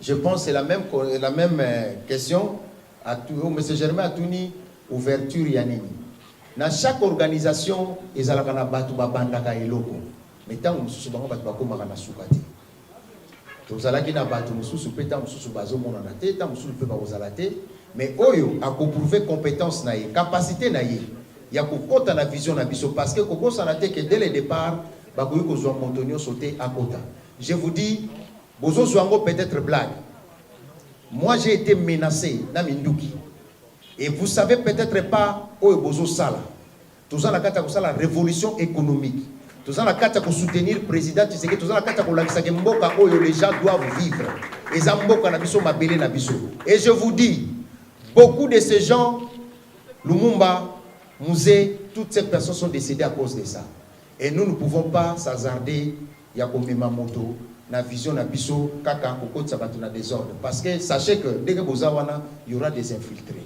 S1: je pense c'est la même question à tout monsieur Germain atuni ouverture ya nini. Na chaque organisation ezalaka na batu babandaka eloko mais tant mususu bango batu bakomaka na sukati tozalaki na batu mususu pe tant mususu bazomona na te tant mususu pe bazala te mais oyo akoprouver compétence na ye capacité na ye ya kokota na vision na biso parce que kokosa na te que dès le départ bakoyi kozwa montonio sauter à kota. Je vous dis bozo zwango peut-être blague, moi j'ai été menacé na Minduki. Et vous savez peut-être pas où est Bozo Sala. Tous en la carte la révolution économique. Tous en la carte pour soutenir le président Tshisekedi. Tous en la carte pour la mboka où les gens doivent vivre. Et zamboka na biso mabele na biso. Et je vous dis, beaucoup de ces gens, Lumumba, Mouzé, toutes ces personnes sont décédées à cause de ça. Et nous ne pouvons pas s'hasarder Yakomema Moto. Na vision na biso kaka kokot sabatu na désordre. Parce que sachez que dès que Bozawana, il y aura des infiltrés.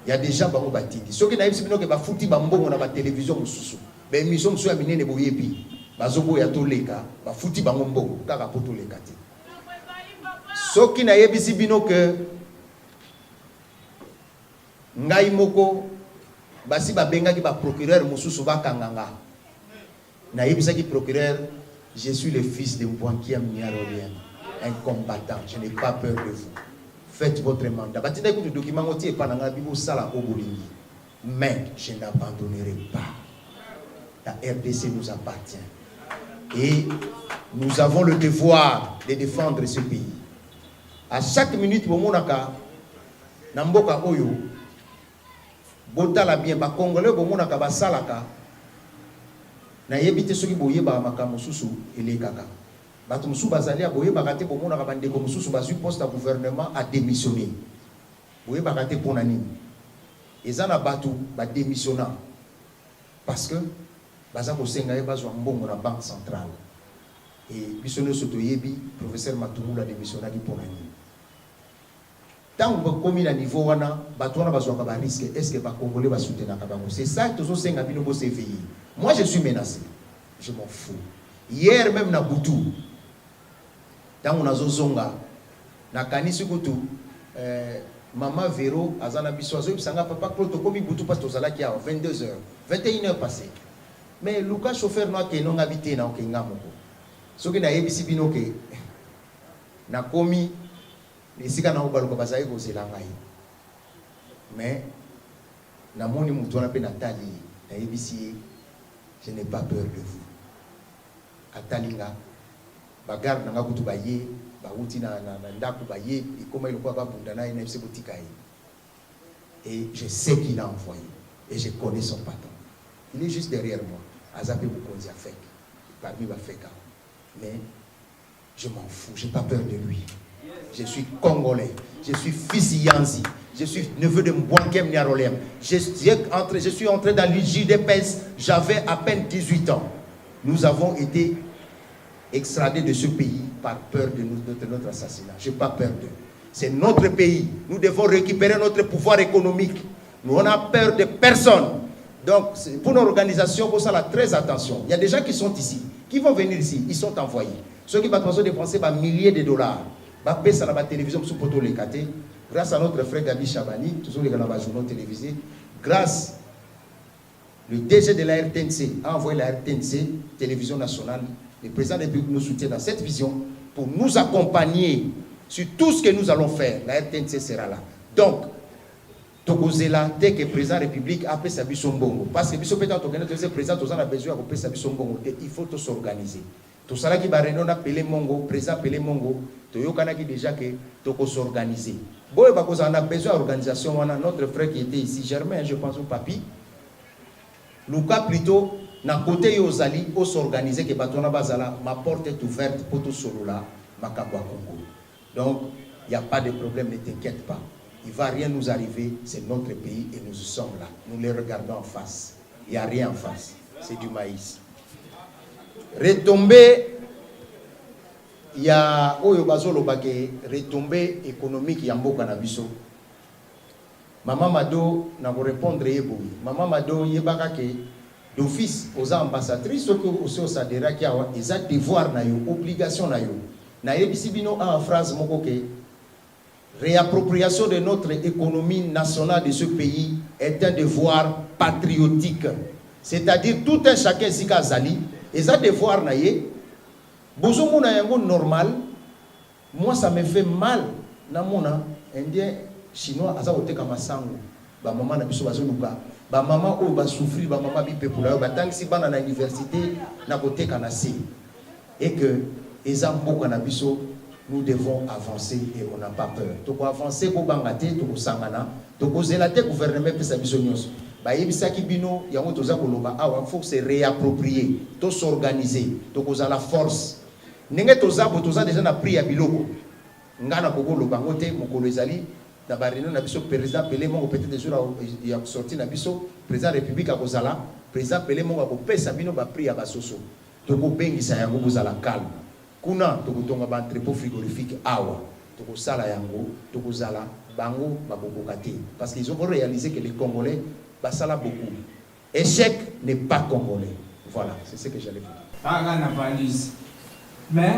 S1: Il y a des gens qui ont battu. Ceux qui n'ont pas foutu bambongo na télévision mususu. Ben mission musu ya minene boyebi. Bazobo ya toleka, ba foutu bambongo kaka poto lekati. Ceux qui n'ont pas bino que ngai moko basi ba benga ki ba procureur mususu ba kanganga. Na yebisa ki procureur, je suis le fils de Mbwankia Mniarorien, un combattant, je n'ai pas peur de vous. Faites votre mandat. Mais je n'abandonnerai pas. La RDC nous appartient. Et nous avons le devoir de défendre ce pays. À chaque minute, bomonaka namboka oyo botala bien ba congolais bomonaka ba salaka na yebite soki boyeba makambo susu elekaka bato musu bazali boyeba kate bomonaka bandeko mususu bazui poste à gouvernement a démissionné boyeba kate pona nini ezana bato ba démissionnant parce que baza ko senga ye bazwa mbongo na banque centrale et bisono soto yebi professeur Matumula démissionné ki pona nini. Tant que comme à niveau wana batona bazwaka ba risque est-ce que ba congolais va soutenir kabango c'est ça toujours senga bino bo s'éveiller. Moi je suis menacé, je m'en fous. Hier même na Boutou tant on a zonga na kanisi kutu maman Véro azana biswazo bisanga papa protocole Boutou parce que zala ki a 22h 21h passé mais Lucas chauffeur no ke non habité na okenga moko soki na yebisi bino ke na komi esika na obaluka bazali kozela ngai mais na moni mutu wana pe natali na yebisi je n'ai pas peur de vous atalinga bagarde nanga kutu baye bauti na ndaku baye ekoma iloko babunda na ina biseko tikai et je sais qu'il a envoyé et je connais son patron il est juste derrière moi azape bukonzi afek parmi bafeka mais je m'en fous, j'ai pas peur de lui. Je suis congolais, je suis fils Yanzi, je suis neveu de Mbouankem Niarolem. Je suis entré dans l'UJDPS, j'avais à peine 18 ans. Nous avons été extradés de ce pays par peur de notre assassinat. Je n'ai pas peur d'eux. C'est notre pays. Nous devons récupérer notre pouvoir économique. Nous, on a peur de personne. Donc, pour nos organisations, il faut faire très attention. Il y a des gens qui sont ici, qui vont venir ici, ils sont envoyés. Ceux qui vont dépenser milliers de dollars. Baisse à la télévision sous poto les catés, grâce à notre frère Gabi Chabani, toujours les journaux télévisés, grâce le DG de la RTNC a envoyé la RTNC, télévision nationale, le président de la République nous soutient dans cette vision pour nous accompagner sur tout ce que nous allons faire. La RTNC sera là. Donc, Tokozela, dès que le président de la République a fait sa bisombongo, parce que le président a besoin de sa bisombongo, il faut s'organiser. Tout ça qui va réunir appelé Mongo, président appelé Mongo, Toyokana qui déjà que toko s'organiser. Bon, on a besoin d'organisation. On a notre frère qui était ici, Germain, je pense au papi. Luka plutôt, na côté Yozali, on s'organiser que Batona Bazala, ma porte est ouverte pour tout solo là, ma Kabwa Congo. Donc, il n'y a pas de problème, ne t'inquiète pas. Il ne va rien nous arriver, c'est notre pays et nous sommes là. Nous les regardons en face. Il n'y a rien en face, c'est du maïs. Retombée, il y a retombée économique Yamboka Nabiso. Maman Mado n'a pas répondre yeboui. Maman Mado yebaka ke d'office aux ambassadrices aux sadera qui a des devoirs na yo, obligation na yo. Na yebisi bino en phrase moko ke réappropriation de notre économie nationale de ce pays est un devoir patriotique. C'est-à-dire tout un chacun zika zali et ça devoir na ye bozomo na yango normal. Moi ça me fait mal na mona indien chinois aza oteka masango ba maman na biso bazoluka ba maman o ba souffrir ba maman bi pepula ba tangisi bana na université na koteka na si et que ezamboka na biso nous devons avancer et on n'a pas peur. Toko avancer pour bangate toko sangana toko zelate gouvernement pesa biso nyos ba yebisaki bino yango toza koloba awa faut se réapproprier to s'organiser toko za la force ndenge toza déjà na prix ya biloko ngana kokolo bango te mokolo ezali na barino na biso président Pelé mongo peut-être des jours il a sorti na biso président république a kozala président Pelé mongo ko pesa bino ba prix ya basoso toko bengisa yango bozala calme kuna toko tonga ba entrepôt frigorifique awa toko sala yango toko zala bango bakokoka te parce qu'ils ont réalisé que les Congolais basala beaucoup. Échec n'est pas congolais. Voilà, c'est ce que j'allais vous dire.
S8: Pas na valise. Mais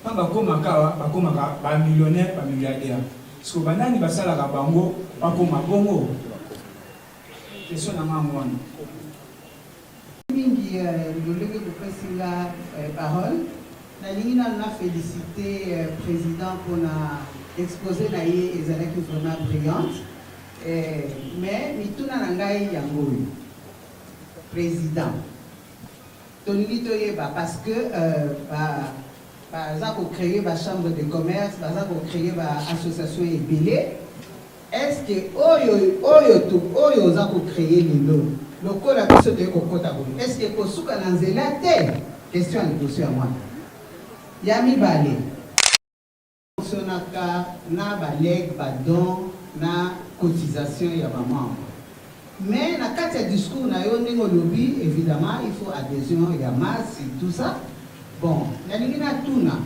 S8: quand ba millionnaire, ba milliardaire. Parce que banani basala ka bango, ba koma bongo. Question na mwana.
S9: Mingi lolenge ko presinga parole. Na lingina na féliciter président pour na exposé na ye ezalaki vraiment brillante. Mais mituna nangai yango président Tony Toyeba parce que baza ko créer ba chambre de commerce, baza ko créer ba association ebele. Est-ce que oyo za ko créer lelo lokola biso te ko kota bo? Est-ce que ko suka na nzela te? Question de posée à moi. Yami balé. Sonaka na baleg badon na cotisation ya ba membre. Mais na kati ya discours na yo ndenge lobby, évidemment il faut adhésion ya masse et tout ça. Bon, na lingina tuna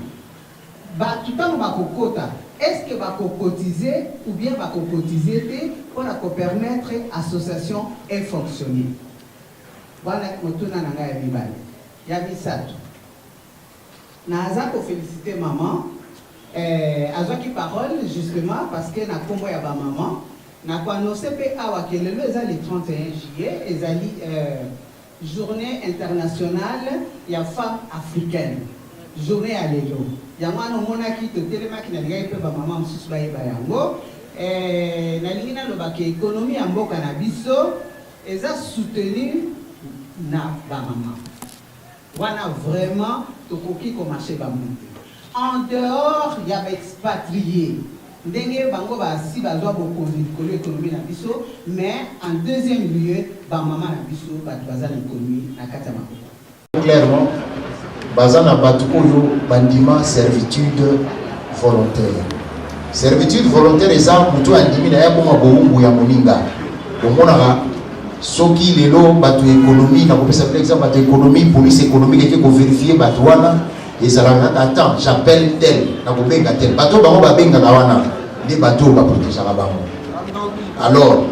S9: ba tutango ba kokota. Est-ce que va cotiser ou bien va cotiser pour la permettre l'association et fonctionner? Voilà motuna nanga ya bibali. Ya bisatu. Naza ko féliciter maman. Azwa ki parole justement parce que na kombo ya ba maman. Na ko annoncer pe awa ke le 31 juillet ezali journée internationale ya femme africaine. Journée à l'élo. Yamano monaki to telemaki na ngai pe ba maman mususu ba yeba yango na lingina lobaki économie ya mboka na biso eza soutenir na ba maman wana vraiment tokoki ko marcher ba monte en dehors ya ba expatrié ndenge bango ba si bazwa bokonzi ko économie na biso mais en deuxième lieu ba maman na biso ba baza na économie na kata makoko
S1: clairement Bazana Batukoyo Bandima servitude volontaire. Servitude volontaire eza mutu andimi na yabo mabongo ya moninga. Omonaka soki lelo batu économie na kopesa par exemple batu économie police économique qui ko vérifier batu wana ezalaka attends j'appelle tel na kobenga tel bato bango babenga na wana ndi bato ba protéger la bango. Alors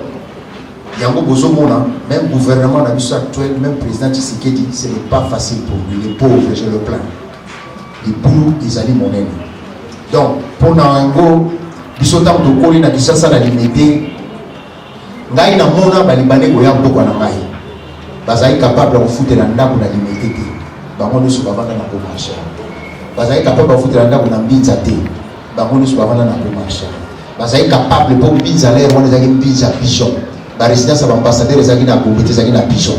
S1: yango bozomona même gouvernement na biso actuel même président Tshisekedi ce n'est pas facile pour lui les pauvres je le plains les boulot ils allaient monene donc pour nango biso tant de koli na Kinshasa na limité ngai na mona balibane ko ya mboko na ngai bazai capable de foutre na ndako na limité te bango nyonso bavanda na komarché bazai capable de foutre na ndako na mbinza te bango nyonso bavanda na komarché bazai capable pour mbinza l'air wana zaki mbinza pigeon la résidence de l'ambassadeur est à Gobete, est à Pigeon.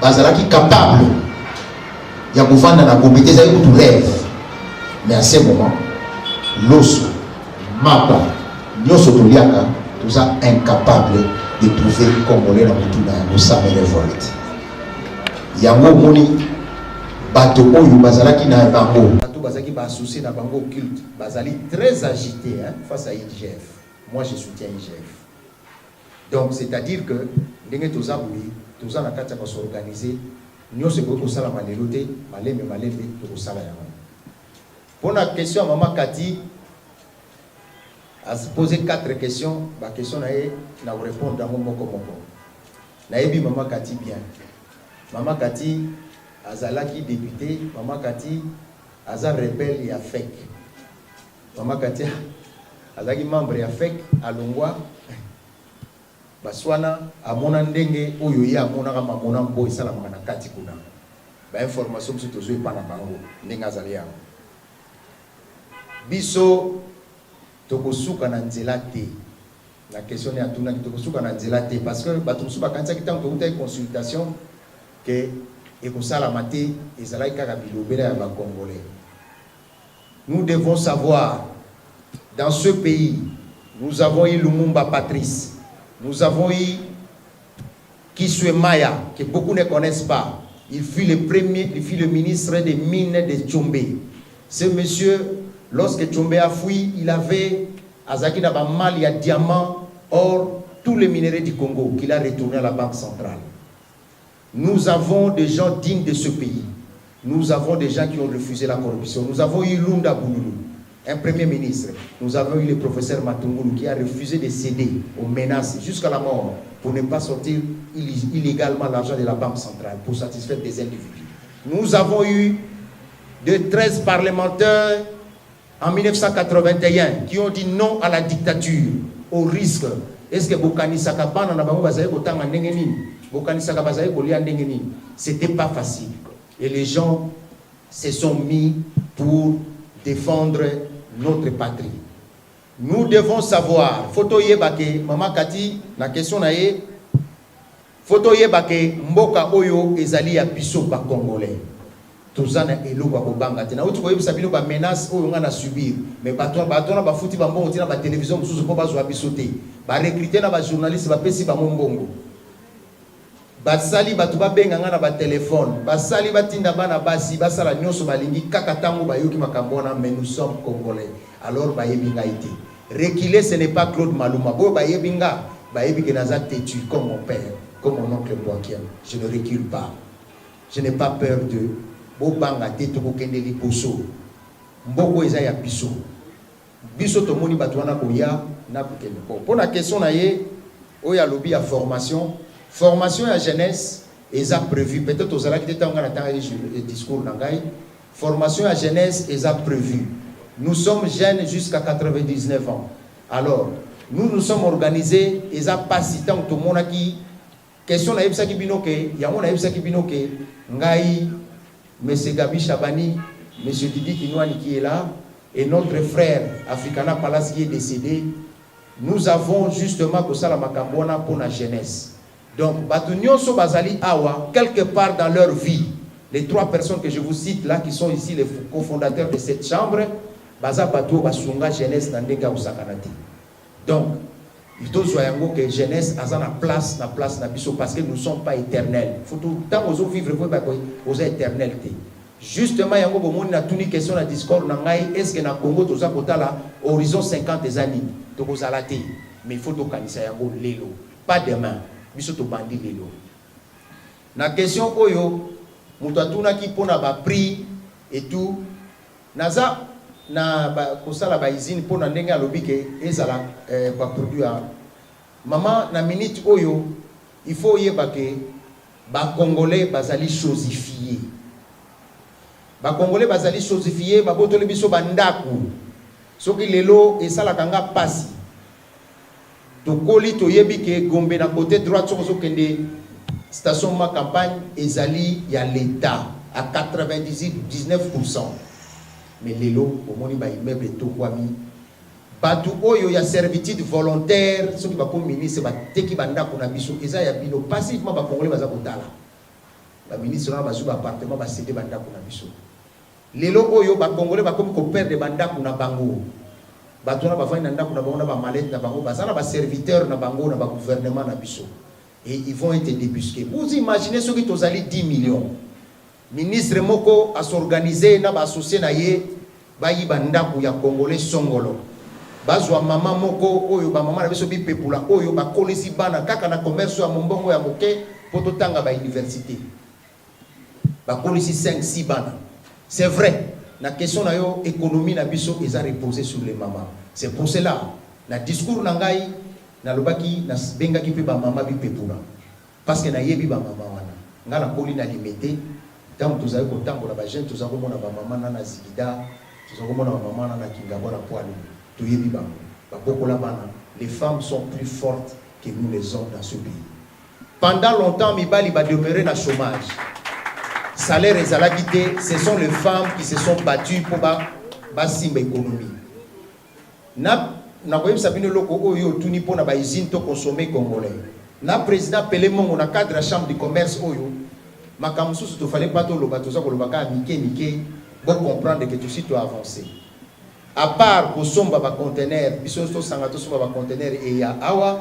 S1: Bazalaki capable, il y a mouvement dans la Gobete, c'est tout rêve. Mais à ce moment, l'osso, Mapa, Nyoso Toliaka, tout ça incapable de trouver Congolais dans tout dans Moussa et révolte. Il y a un moni, bateau oyo bazalaki na bango. Bateau bazalaki ba associé na bango culte, bazali très agité face à IGF. Moi je soutiens IGF. Donc, c'est-à-dire que, nous avons s'organiser, nous avons pour la question, Maman Kati a posé 4 questions. La question, je vais répondre dans mon mot. Maman Kati bien. Maman Kati, Azalaki député, Maman Kati, Azar rebelle et affect. Maman Kati, Azalaki membre et affect à Longwa. Baswana amona ndenge oyo ya amona kama mona mbo isala mwana kati kuna ba information mso tozo epana bango ndenge azali yango biso tokosuka na nzela te la question ya tuna tokosuka na nzela te parce que bato mso bakanisa kitango uta consultation que ekosala mate ezala kaka bilobela ya ba congolais. Nous devons savoir dans ce pays nous avons eu Lumumba Patrice. Nous avons eu Kiswe Maya, que beaucoup ne connaissent pas. Il fut le ministre des mines de Tchombe. Ce monsieur, lorsque Tchombe a fui, il avait Azaki Nabama, il y a diamant, or, tous les minéraux du Congo qu'il a retourné à la Banque centrale. Nous avons des gens dignes de ce pays. Nous avons des gens qui ont refusé la corruption. Nous avons eu Lunda Bouloulou, un premier ministre. Nous avons eu le professeur Matungulu qui a refusé de céder aux menaces jusqu'à la mort pour ne pas sortir illégalement l'argent de la Banque centrale pour satisfaire des individus. Nous avons eu de 13 parlementaires en 1981 qui ont dit non à la dictature, au risque. Est-ce que Bokani Sakabana n'a pas c'était pas facile. Et les gens se sont mis pour défendre notre patrie. Nous devons savoir, photo yebake, Maman Kati, la question nae, photo yebake, mboka oyo ezali ya biso ba congolais. tozana eloko akobanga te na uti koyebisa bino ba menace oyo nga na subir mais bato na bafuti bambongo tina ba télévision mosusu mpo bazwa biso te ba recruter na ba journaliste bapesi bango mbongo basali bato babenga nga na ba téléphone basali batinda bana basi basala nyonso balingi kaka tango bayoki makambo wana mais nous sommes congolais alors bayebi ngai te reculer ce n'est pas Claude Maluma bo bayebi nga bayebi ke naza têtu comme mon père comme mon oncle Boakiem je ne recule pas je n'ai pas peur de bobanga te tokokende liboso mboko eza ya biso biso tomoni bato wana koya na kokende po na question na ye oyo alobi ya formation ya jeunesse eza prévu peut-être ozalaki te ntango na ntango discours na ngai formation ya jeunesse eza prévu nous sommes jeunes jusqu'à 99 ans alors nous sommes organisés eza pasi ntango tomonaki question na yebisaki bino ke yango na yebisaki bino ke ngai Monsieur Gabi Chabani, Monsieur Didi Kinouani qui est là, et notre frère Africana Palace qui est décédé, nous avons justement que ça la Makambona pour la jeunesse. Donc, Batunyon So Bazali Awa, quelque part dans leur vie, les trois personnes que je vous cite là, qui sont ici les cofondateurs de cette chambre, Baza Batou Basunga Jeunesse Nandega Usakanati. Donc, il faut que jeunesse a la place na biso parce que nous ne sommes pas éternels. Il faut tout le temps vivre aux éternels. Justement, il y a une question de discours. Est-ce que dans le Congo, tu as horizon 50 années? Mais il faut que tu aies pas demain. Il faut que tu aies la question, tu as qui pour prix et tout. Naza na kosala ba izini pona ndenge alobi ke ezala ba produit maman na minute oyo il faut yeba ke ba congolais bazali chosifié ba congolais bazali chosifié ba botoli biso bandaku soki lelo esala kanga pasi to koli to yebi ke Gombe na côté droite so kende station ma campagne ezali ya l'état à 99%. Mais lelo au moni ba immeuble to kwami batu oyo ya servitude volontaire soki ba comme ministre ba teki banda ko na biso eza ya bino passivement ba congolais baza kotala ba ministre na bazu ba appartement ba céder banda ko na biso lelo oyo ba congolais ba comme ko perdre banda ko na bango batu na ba vandi na ndako na bango na ba mallette na bango bazala ba serviteur na bango na ba gouvernement na biso et ils vont être débusqués. Vous imaginez ceux qui tozali 10 millions ministre moko a s'organiser na ba associé na ye ba yi bandako ya congolais songolo bazwa mama moko oyo ba mama na biso bi pepula oyo ba kolisi bana kaka na commerce ya mombongo ya moke poto tanga ba université ba kolisi 5-6 bana. C'est vrai na question na yo économie na biso eza reposer sur les mamans. C'est pour cela na discours na ngai na lobaki na bengaki pe ba mama bi pepula parce que na yebi ba mama wana ngala poli na limité. Tant que vous avez autant pour la jeune, tous avons mon maman na zigida, tous avons mon maman na kingabo na poilu, tout y est vivant. Les femmes sont plus fortes que nous les hommes dans ce pays. Pendant longtemps, Mibali va demeurer dans le chômage. Salaire et salabité, ce sont les femmes qui se sont battues pour bâtir l'économie. Na voyé sabine loko oyo tuni pour na ba usine to consommer congolais. Na président Pelemon on a cadre la chambre de commerce oyo. Makamusu tu fallait pas tout le bateau ça pour le baka mike pour comprendre que tout si tu avancer. À part pour somba ba conteneur, biso to sangato somba ba conteneur et ya awa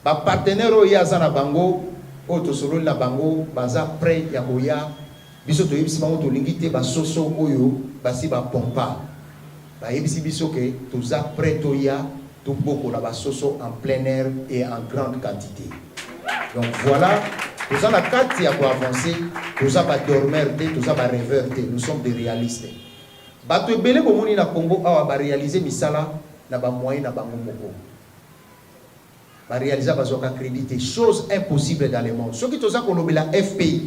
S1: ba partenaire o ya zana bango o to solo na bango baza prêt ya boya biso to yebisi bango to lingité ba soso oyo basi ba pompa ba yebisi biso que tout ça prêt to ya tout beaucoup la ba soso en plein air et en grande quantité. Donc voilà. Nous avons la carte pour avancer, nous avons dormir, nous avons rêveur, nous sommes des réalistes. Bato belé bomoni na Congo a réaliser misala na ba moyen na bango moko. Ba réaliser bazoka crédité, chose impossible dans le monde. Ce qui toza konobe la FPI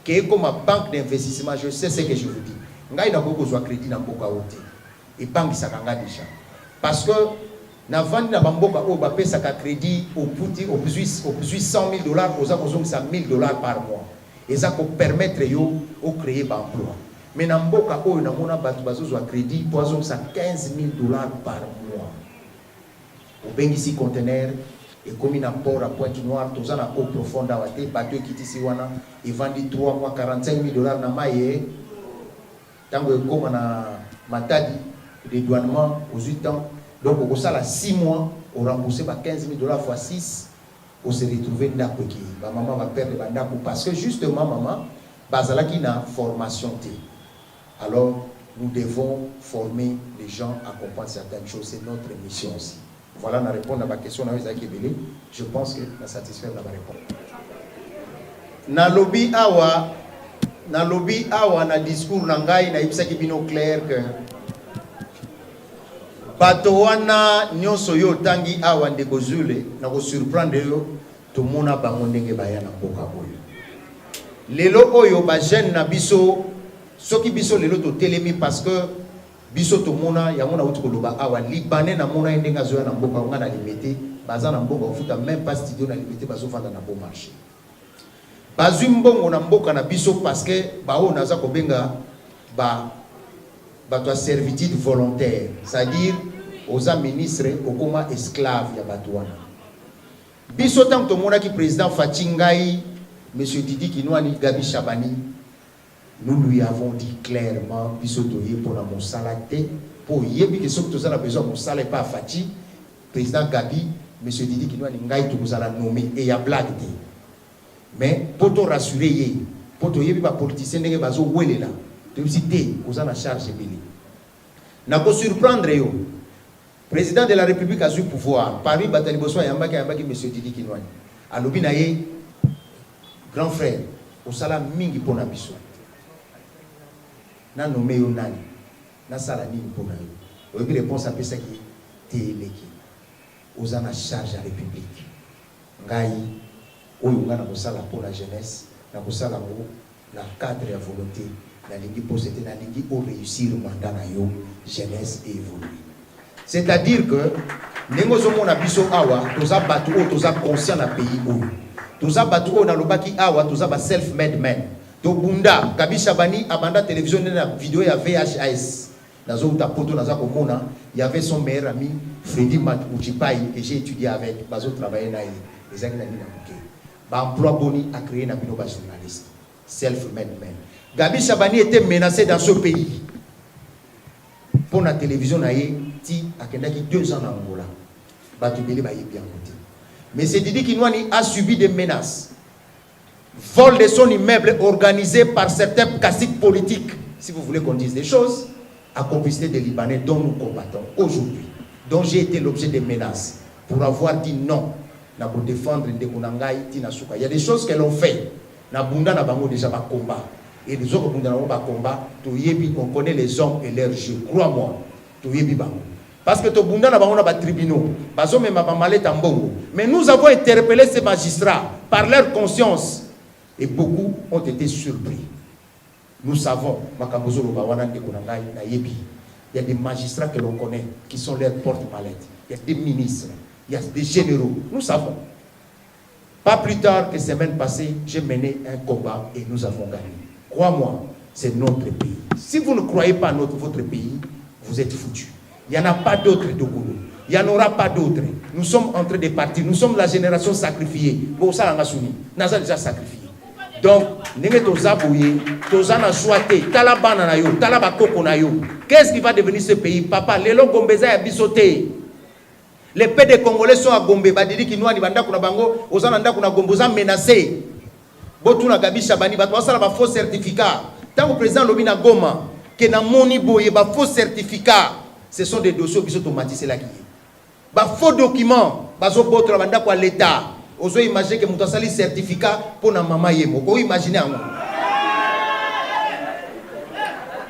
S1: qui est comme une banque d'investissement, je sais ce que je vous dis. Ngai na boko zo crédit na mboka wote. Et banque sakanga déjà. Parce que na vandi na bamboka o ba pesa ka crédit au plus 100 000 $, aux akozong ça 1 000 $ par mois. Et ça peut permettre yo au créer ba emploi. Mais na mboka o na mona batu bazo à crédit poison ça 15 000 $ par mois. Au bengisi conteneur et comme na port à Pointe-Noire tous en eau profonde à wate bateau qui ici wana et vandi 3 mois 45 000 $ na maye Tant que comme on a matadi, dédouanement aux 8 ans, donc au ça là 6 mois, on remboursé par 15 000 $ fois 6, on s'est retrouvé dans qui ma maman va perdre le parce que justement maman, bazala qui n'a formation T. Alors nous devons former les gens à comprendre certaines choses, c'est notre mission aussi. Voilà, on répond à ma question, je pense que on satisfait la réponse. Na lobby awa na discours na ngai na ibisa kibino clair que bato wana nyonso yo tangi awa ndeko Zule na ko surprendre yo to mona bango ndenge baya na mboka boyo lelo oyo ba jeune na biso soki biso lelo to telemi parce que biso to mona ya mona uti koloba awa libanais na mona ndenga zo na mboka nga na limité baza na mboka ofuta même pas studio na limité bazo fanda na bon marché bazwi mbongo na mboka na biso parce que bao naza kobenga bato servitude volontaire, c'est-à-dire aux ministres okoma esclave ya bato wana biso tant to mona ki président Fatingai monsieur Didi Kinwani Gabi Chabani nous lui avons dit clairement biso toye pour na mosala te pour yebi que soki tozala besoin mosala pas Fati président Gabi monsieur Didi Kinwani ngai to kozala nommé et ya blague te. Mais pour te rassurer, pour te yebi ba politicien ndenge bazo welela, te visiter aux en charge belé. Na ko surprendre yo. Président de la République a eu pouvoir. Parmi batali boso yambaki monsieur Didi Kinwani. Alobi na ye grand frère, au sala mingi pona biso. Na nommé yo nani. Na sala nini pona yo. Oyebi réponse à pesa ki teleki. Aux en charge la République. Ngai oyo ngana kosala pour la jeunesse na kosala ngo na cadre ya volonté na lingi pour c'était na lingi au réussir mandat na yo jeunesse et évoluer c'est-à-dire que nengo zo mona biso awa toza batu o toza conscient na pays oyo toza batu o na lobaki awa toza ba self made man to bunda Gabi Chabani abanda télévision na vidéo ya VHS nazo uta poto naza komona il y avait son meilleur ami Freddy Matuchipai et j'ai étudié avec bazo travailler na les années na emploi boni a créé na bino ba journaliste self-made man. Gabi Chabani était menacé dans ce pays pour la télévision na ye ti akendaki 2 ans en Angola batu bele ba yebi en côté mais c'est Didi Kinwani a subi des menaces, vol de son immeuble organisé par certains caciques politiques, si vous voulez qu'on dise des choses, à complicité des Libanais dont nous combattons aujourd'hui, dont j'ai été l'objet des menaces pour avoir dit non pour défendre Ndekunangai Tinasuka. Il y a des choses qu'elles ont fait. Na bunda na bango déjà ba combat. Et les autres bunda na ba combat, to yebi on connaît les hommes et leurs jeux. Crois-moi, to yebi bango. Parce que to bunda na bango na ba tribunaux, bazo me ba maleta mbongo. Mais nous avons interpellé ces magistrats par leur conscience et beaucoup ont été surpris. Nous savons makambozo lo ba wana Ndekunangai na yebi. Il y a des magistrats que l'on connaît qui sont leurs porte-mallette. Il y a des ministres. Il y a des généraux, nous savons. Pas plus tard que semaine passée, j'ai mené un combat et nous avons gagné. Crois-moi, c'est notre pays. Si vous ne croyez pas à votre pays, vous êtes foutus. Il n'y en a pas d'autres de Goulou. Il n'y en aura pas d'autres. Nous sommes en train de partir. Nous sommes la génération sacrifiée. Bon, ça, on a soumis. Nous avons déjà sacrifié. Donc, qu'est-ce qui va devenir ce pays? Papa, les longs Gombeza a bisoté. Les paix des Congolais sont à Gombe. Badidi Kinwani banda kuna bango, ozananda kuna Gombe, oza menacé. Botuna Gabi Chabani, batwa sala ba faux certificat. Tant que le président Lobina Goma, que na moni boye ba faux certificat, ce sont des dossiers qui sont automatisés là qui. Ba faux documents, bazo botra banda kwa l'État. Ozo imaginer que muto sali certificat pour na mama yemo. Ko imaginer ango.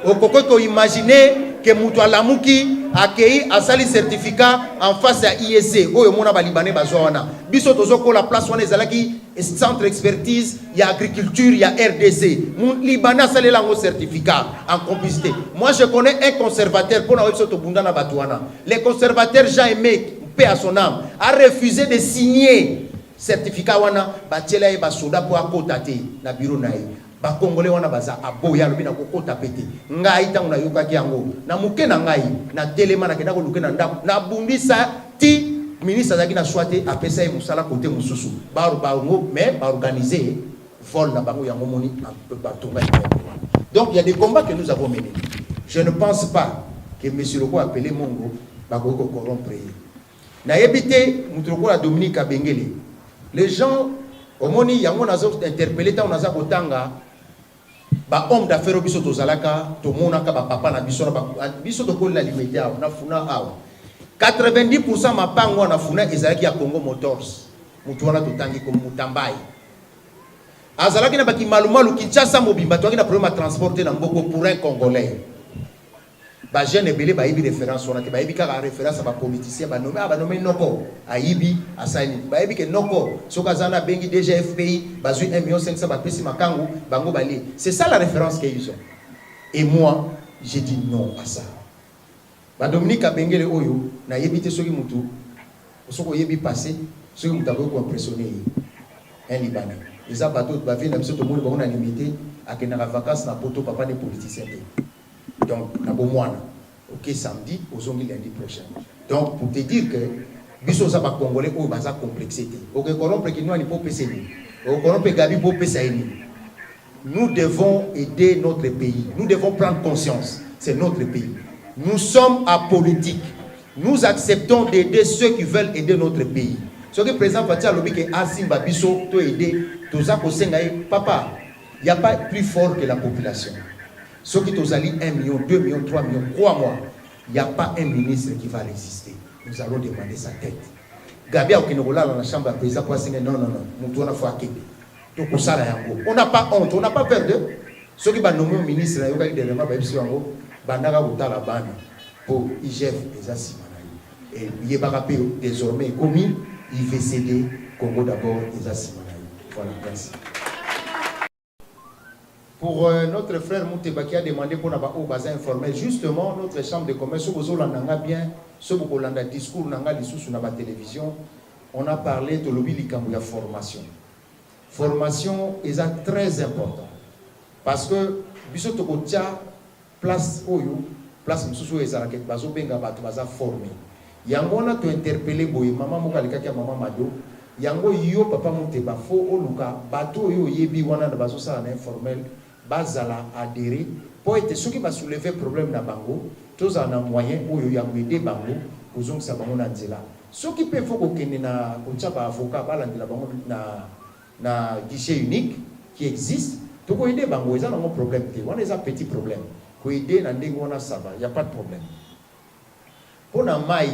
S1: Okoko imaginer que muto alamuki accueilli à sali certificat en face à IEC oyo mona ba libanais bazwana biso tozoko la place wana ezalaki centre expertise il y a agriculture il y a RDC mon libanais sali lango certificat en complicité. Moi je connais un conservateur pour na biso to bundana batwana le conservateur Jean-Aimé paix à son âme a refusé de signer certificat wana batiela e ba soda pour akotate na bureau naï. Ba Congolais wana baza aboya lobi na kokota pete ngai tangu na yokaki yango na muke na ngai na telema na kenda ko luke na ndako na bundisa ti ministre azaki na swate apesa e musala côté mususu ba ngo mais ba organiser vol na bango yango moni ba tonga Donc il y a des combats que nous avons menés. Je ne pense pas que M. Loko appelé Mongo va corrompre. Na habité Moutroko à Dominique Abengele. Les gens, au moni, il y a un interpellé, on a kotanga, ba homme d'affaires au biso tozalaka, to monaka ba papa na biso na biso to kola limité na funa awa. 90% ma pango na funa ezalaki ya Congo Motors. Mutu wana totangi comme Mutambai. Azalaki na baki malumalu Kinshasa mobimba to na problème à transporter na mboko pour un Congolais. Ba jeune belé ba yibi référence on a te ba yibi ka référence ba politicien ba nommé noko ayibi asani ba yibi ke noko sokazana bengi déjà FPI ba zu 1,5 million ba pesi makangu bango bali. C'est ça la référence qu'ils ont. Et moi j'ai dit non à ça. Ba Dominique Abengele oyo na yibi te soki mutu soko yibi passé soki mutu ko impressionner un Libanais. Les abato ba vient na biso to monde ba on a limité à que na vacances na poto papa des politiciens. Donc, ok, samedi, aux lundi prochain. Donc, pour te dire que, biso sa ba Congolais, ou basa complexité. Ok, corrompre qui nous ani pour PCN. Ok, corrompre Gabi pour PCN. Nous devons aider notre pays. Nous devons prendre conscience. C'est notre pays. Nous sommes apolitiques. Nous acceptons d'aider ceux qui veulent aider notre pays. Ce que le président Fatia Lobi que Asimba Biso to aider, tout ça ko sengaye, papa, il n'y a pas plus fort que la population. Ceux qui ont 1 million, 2 millions, 3 millions, crois-moi, il n'y a pas un ministre qui va résister. Nous allons demander sa tête. Gabi a Okinogola dans la chambre à président pour dire non, nous avons fait on n'a pas honte, on n'a pas peur d'eux. Ceux qui ont nommé un ministre, pour IGF, et désormais commis, il fait céder Congo d'abord, voilà, merci. Pour notre frère Mouteba qui a demandé pour nous bazin informel, justement, notre chambre de commerce, ce que bien, ce que vous avez discours sur la télévision, on a parlé de la formation. Formation est très important. Parce que, biso to kotia place oyo, place msusu ezalaka bazo benga bato baza formé. Yango na to interpeller boye maman mokalika kia maman Mado. Yango yo papa Mouteba fo oluka bato yo yebi wana na bazo sala na informel. Bazala adhérer pour être ceux qui va soulever problème na bango tous en un moyen où il y a aider bango aux gens ça bango na nzela ceux qui peuvent faut que na konchaba avocat balandela bango na guichet unique qui existe to ko aider bango ils ont un problème on a un petit problème ko aider na ndengo na ça va il y a pas de problème pour na mai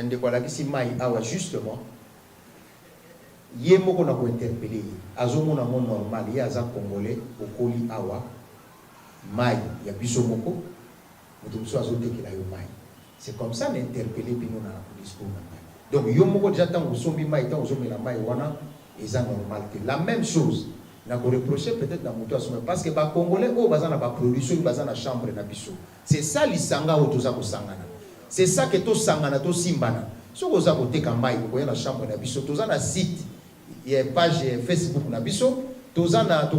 S1: ndeko la kisi mai awa justement yemo ko na ko interpeller azomona mo normal ya za congolais okoli awa mai ya biso moko mutumso azotekela yo mai c'est comme ça n'interpeller bino na discours na mai donc yo moko déjà tant osombi mai tant ozomela mai wana eza normal que la même chose na ko reprocher peut-être na muto asome parce que ba congolais o bazana ba production bazana chambre na biso c'est ça lisanga o toza ko sangana c'est ça que to sangana to simbana so ko za ko teka mai ko ya na chambre na biso toza na site. Il y a une page Facebook na biso, tozana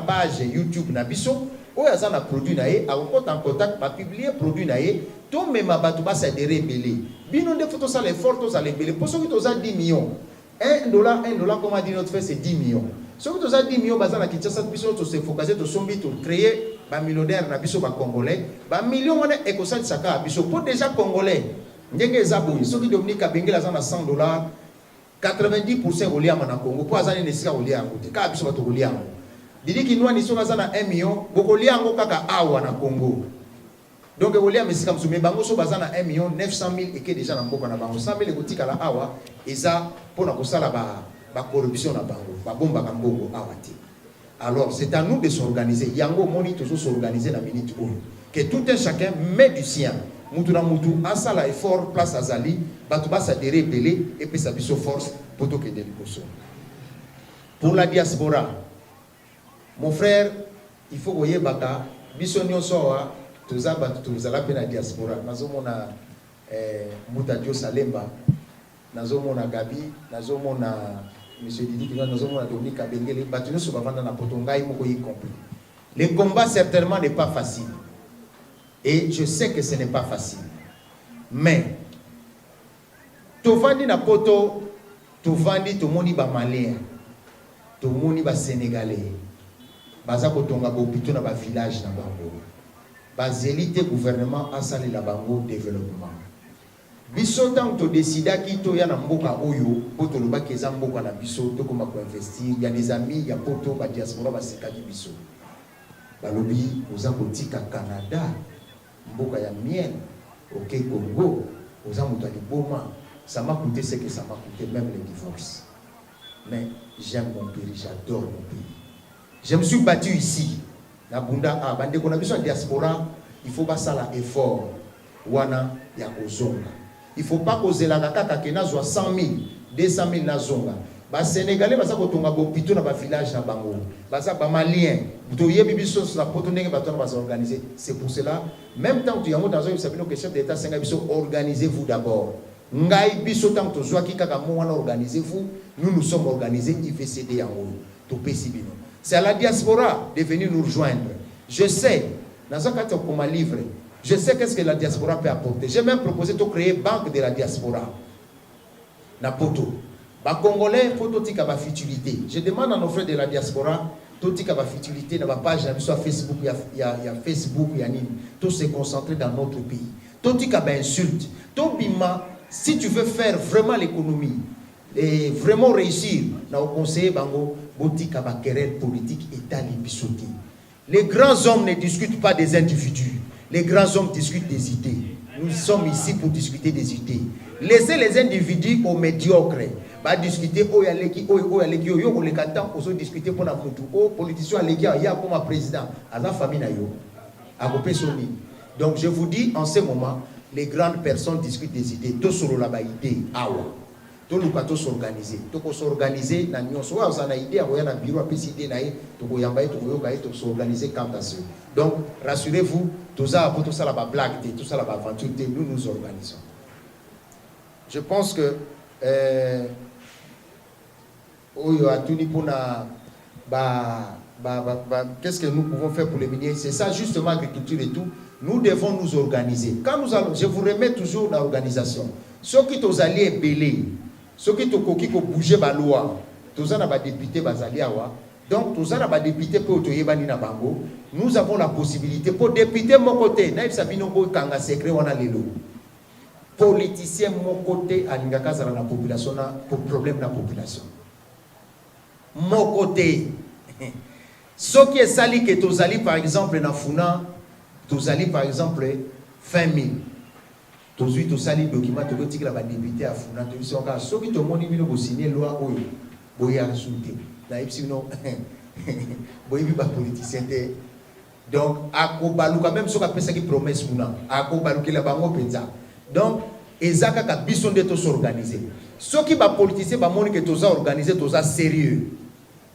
S1: page YouTube na biso, oya zana produit na ye, en contact pa publier produit na ye, to mema batu ba sa déré belé. Bino de photos ça les fortes ça les belé. Pour ceux qui toza 10 millions. $1 comme a dit notre fait c'est 10 millions. Ceux qui toza 10 millions bazana Kinshasa biso to se focaliser to sombi to créer ba millionnaire na biso ba congolais, ba millions wana ekosali saka biso pour déjà congolais. Ndenge zaboyi, ceux qui Dominique Abengela zana $100 90% au en Congo, pour les nécessaires au liang, car biso bato au liang. Didi qui nous a nisonga zana 1 million, boko liango kaka awa na Congo. Donc au liang mesika msume bango so bazana 1 million 900 000 et que déjà na mboka na bango 100 000 ekotika la awa eza pona kosala ba corruption na bango, ba bomba ka mbongo awa ti. Alors c'est à nous de s'organiser. Yango moni toujours s'organiser na minute oyo. Que tout un chacun met du sien. Mutu na mutu asala effort place azali batu ba s'adhérer belé et puis ça biso force pour que de liboso. Pour la diaspora, mon frère, il faut voyer baka biso nyonso wa toza batu tozala pe na diaspora. Nazomona Mutadio Salemba, nazomona Gabi, nazomona monsieur Didi Kina, nazomona Dominique Abengele, batu nyonso bavanda na potongai moko y compris. Le combat certainement n'est pas facile. Et je sais que ce n'est pas facile. Mais, tovandi na poto, tovandi tomoni ba malien, tomoni ba sénégalais, baza kotonga bopito na ba village na bango bazeli te gouvernement asali la bango développement biso tant to décida ki to ya na mboka oyo poto loba keza mboka na biso to koma ko investir ya des amis ya poto ba diaspora ba sekaki biso balobi oza kotika Canada mboka ya miel OK Congo oza moto aliboma ça m'a coûté ce que ça m'a coûté même le divorce mais j'aime mon pays j'adore mon pays je me suis battu ici na bunda a bande ko na biso diaspora il faut pas ça la effort wana ya kozonga il faut pas kozela kaka kena zwa 100,000 200,000 na zonga ba sénégalais baza kotonga bopito na ba village na bango baza ba malien to yebi biso na poto ndenge bato na baza organiser c'est pour cela même temps tu yango dans un sabino que chef d'état senga biso organisez-vous d'abord ngai biso tant to zwa ki kaka mo wana organisez-vous nous sommes organisés IVCD yango to pesibino c'est à la diaspora de venir nous rejoindre je sais dans un cas comme un livre je sais qu'est-ce que la diaspora peut apporter j'ai même proposé de créer banque de la diaspora na poto ba congolais poto tika ba futilité je demande à nos frères de la diaspora to tika ba futilité na ba page na biso Facebook il y a Facebook il y a nini tout se concentrer dans notre pays to tika ba insulte to bima si tu veux faire vraiment l'économie et vraiment réussir na au conseiller bango botika ba querelle politique état libisoti les grands hommes ne discutent pas des individus les grands hommes discutent des idées nous sommes ici pour discuter des idées laissez les individus aux médiocres ba discuter oyaleki yo ko le katan oso discuter pour na mutu o politicien aleki ya pour ma président à la famille na yo a kopé soni donc je vous dis en ce moment les grandes personnes discutent des idées to solo la ba idée awa to luka to s'organiser to ko s'organiser na nyonso wa za na idée awa na bureau apesi idée na ye to ko yamba to ko yoka to s'organiser quant à ce donc rassurez-vous tout ça pour tout ça la ba blague tout ça la ba aventure nous nous organisons je pense que qu'est-ce que nous pouvons faire pour les miniers? C'est ça justement l'agriculture et tout. Nous devons nous organiser. Quand nous allons, je vous remets toujours l'organisation. Ceux qui sont alliés belés, ceux qui sont bouger la loi, tous en a député bazaliawa. Donc tous en a député pour autoyebani na bango. Nous avons la possibilité pour député mon côté. Naïf sabino ko kanga secret wana lelo. Politicien mon côté alingaka za la population na pour problème la population. Mon côté. Ce qui est sali que tu allais par exemple dans Funa, tu allais par exemple 20 000. Tu as sali document, tu as dit que la député à Funa, tu as dit ce qui te montre que tu as signé loi, tu as insulté. Sinon, tu as politicien. Donc, à Kobalou, quand même, ce qu'on appelle promesse Funa, à Kobalou, qui est là-bas, donc, Ezaka a besoin de s'organiser. Ce qui va politicien, va montrer que tu as organisé, tu as sérieux.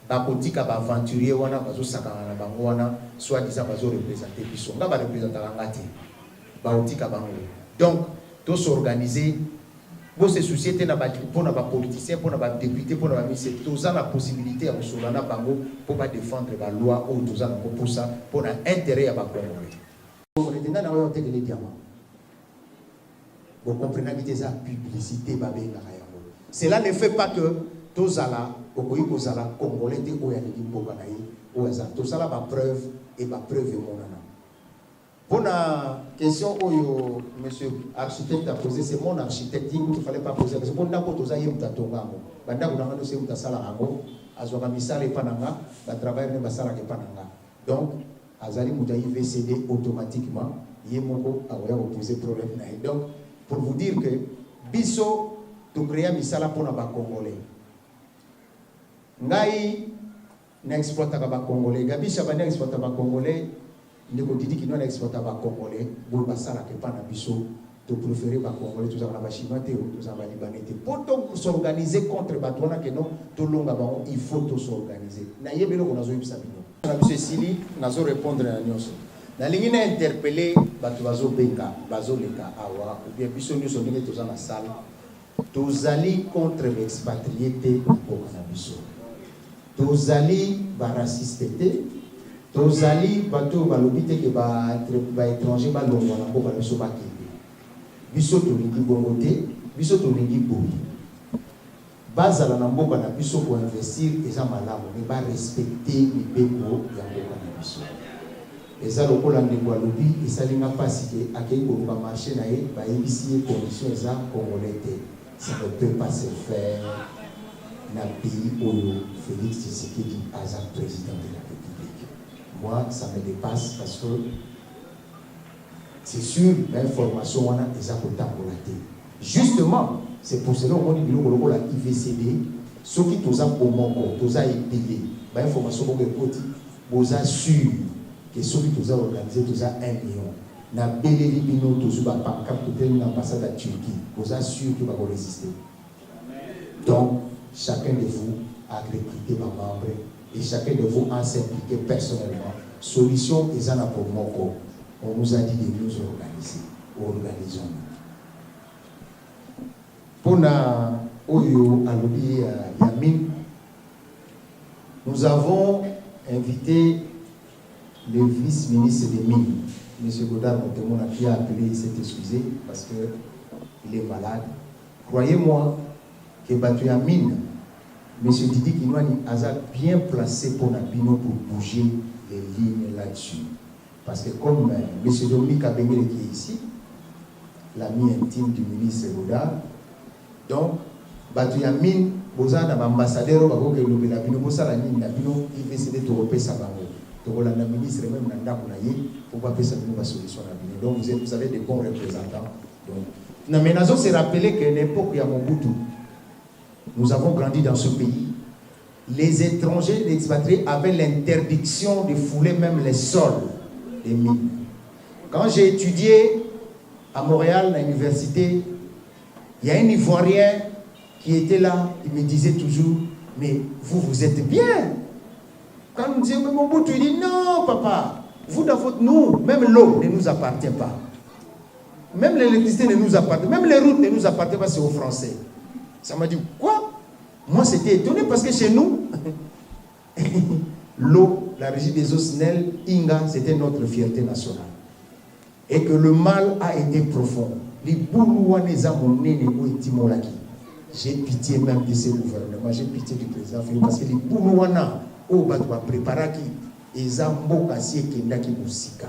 S1: Bakotika ba aventurier wana bazo sakana na bango wana soit disant bazo représenter biso nga ba représenter ngati baotika bango donc to s'organiser bo se société na ba pour na ba politicien pour na ba député pour na ba ministre tous a la possibilité ya kosolana bango pour ba défendre ba loi ou tous a na pour ça pour na intérêt ya ba congolais on est dans na yote les diamants vous comprenez que c'est la publicité ba benga yango cela ne fait pas que tozala okoyi kozala congolais te oya lingi mboka na ye oza tozala ba preuve et ba preuve monana pona question oyo monsieur architecte a posé c'est mon architecte il fallait pas poser parce que pona ko toza ye mutatonga ngo banda ko nanga dossier mutasala ngo azwaka misala epananga ba travail ne basala ke pananga donc azali muta IVCD automatiquement ye moko akoya ko poser problème na ye donc pour vous dire que biso to créer misala pona ba congolais ngai na exploiter ba congolais gabisha ba na exploiter ba congolais ndeko didi ki na exploiter ba congolais bo basala ke pa na biso to préférer ba congolais tous na ba chinois te tous na ba libanais te pour to s'organiser contre ba tona que non to longa ba il faut to s'organiser na yebelo ko nazo yebisa bino na biso sili nazo répondre na nyonso na lingi na interpeller ba to bazo benga bazo leka awa ou bien biso nyonso ndenge to za na salle tozali contre l'expatrié pour na biso tozali ba raciste te tozali bato balobi te ke ba étranger ba longwa na mboka biso bakende biso tolingi bongo te biso tolingi boyi
S10: bazala na mboka na biso pour investir eza malamu mais ba respecter mibeko ya mboka na biso eza lokola ndeko alobi esalinga pasi ke akei koluka marché na ye bayebisi ye condition eza congolais te ça ne peut pas se faire na pays oyo Félix Tshisekedi aza président de la République. Moi ça me dépasse parce que c'est sûr l'information wana eza kotambola te. Justement, c'est pour cela qu'on dit que la IVCD, ceux qui tous ont pomoko, tous ont épilé, l'information qu'on écoute, vous assure que ceux qui tous ont organisé, tous ont 1 million. Na belé libino, tous ont pas capté l'ambassade à Turquie, vous assure que va résister. Donc, chacun de vous a recruté par membre et chacun de vous a s'impliqué personnellement. Solution est en pomoko. On nous a dit de nous organiser. Organisons. Pour Oyo Alobi Yamin, nous avons invité le vice-ministre des Mines, M. Godard Montemona, qui a appelé, il s'est excusé parce qu'il est malade. Croyez-moi que Batu Yamin, M. Didi Kinwani, a bien placé pour Nabino pour bouger les lignes là-dessus. Parce que comme M. Dominique Abengele qui est ici, l'ami intime du ministre Godard, donc, Batu Yamin, Bozan, ambassadeur, Bako, Kelobe, Labino, Bosa, Labino, il va essayer de repérer sa banque. Donc, la ministre, même Nanda, pour pas faire sa solution. Donc, vous avez des bons représentants. Donc, Namenazo s'est rappelé qu'à l'époque, il y a Mobutu. Nous avons grandi dans ce pays. Les étrangers, les expatriés avaient l'interdiction de fouler même les sols des mines. Quand j'ai étudié à Montréal, à l'université, il y a un Ivoirien qui était là, il me disait toujours, mais vous êtes bien. Quand nous disions, mais mon bout, il dit, non, papa, vous dans votre nous, même l'eau ne nous appartient pas. Même l'électricité ne nous appartient pas, même les routes ne nous appartiennent pas, c'est aux Français. Ça m'a dit, quoi? Moi, c'était étonné parce que chez nous, l'eau, la régie des eaux SNEL, Inga, c'était notre fierté nationale. Et que le mal a été profond. Les j'ai pitié même de ces gouvernements, j'ai pitié du président parce que les Bounouana, au Batouba préparaki, et Zamboka si et Kendaki Moussika.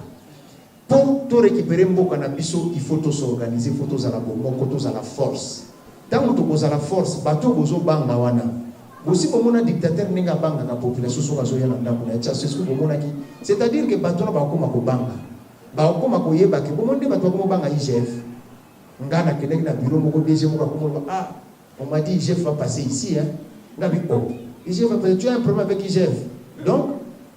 S10: Pour tout récupérer Mboka Nabiso, il faut s'organiser, il faut à la bombe, il faut à la force. Tant que tu as la force, bateau gozo banga wana. Aussi comme on a dictateur n'enga banga la population sur la zoya nanda kuna. C'est-à-dire que bateau na ba koma ko banga. Ba koma ko yeba ke bomonde bateau ko banga IGF. Ngana kelek na bureau moko DG moko ko ah, on m'a dit IGF va passer ici hein. Ngabi oh, IGF va passer, tu as un problème avec IGF. Donc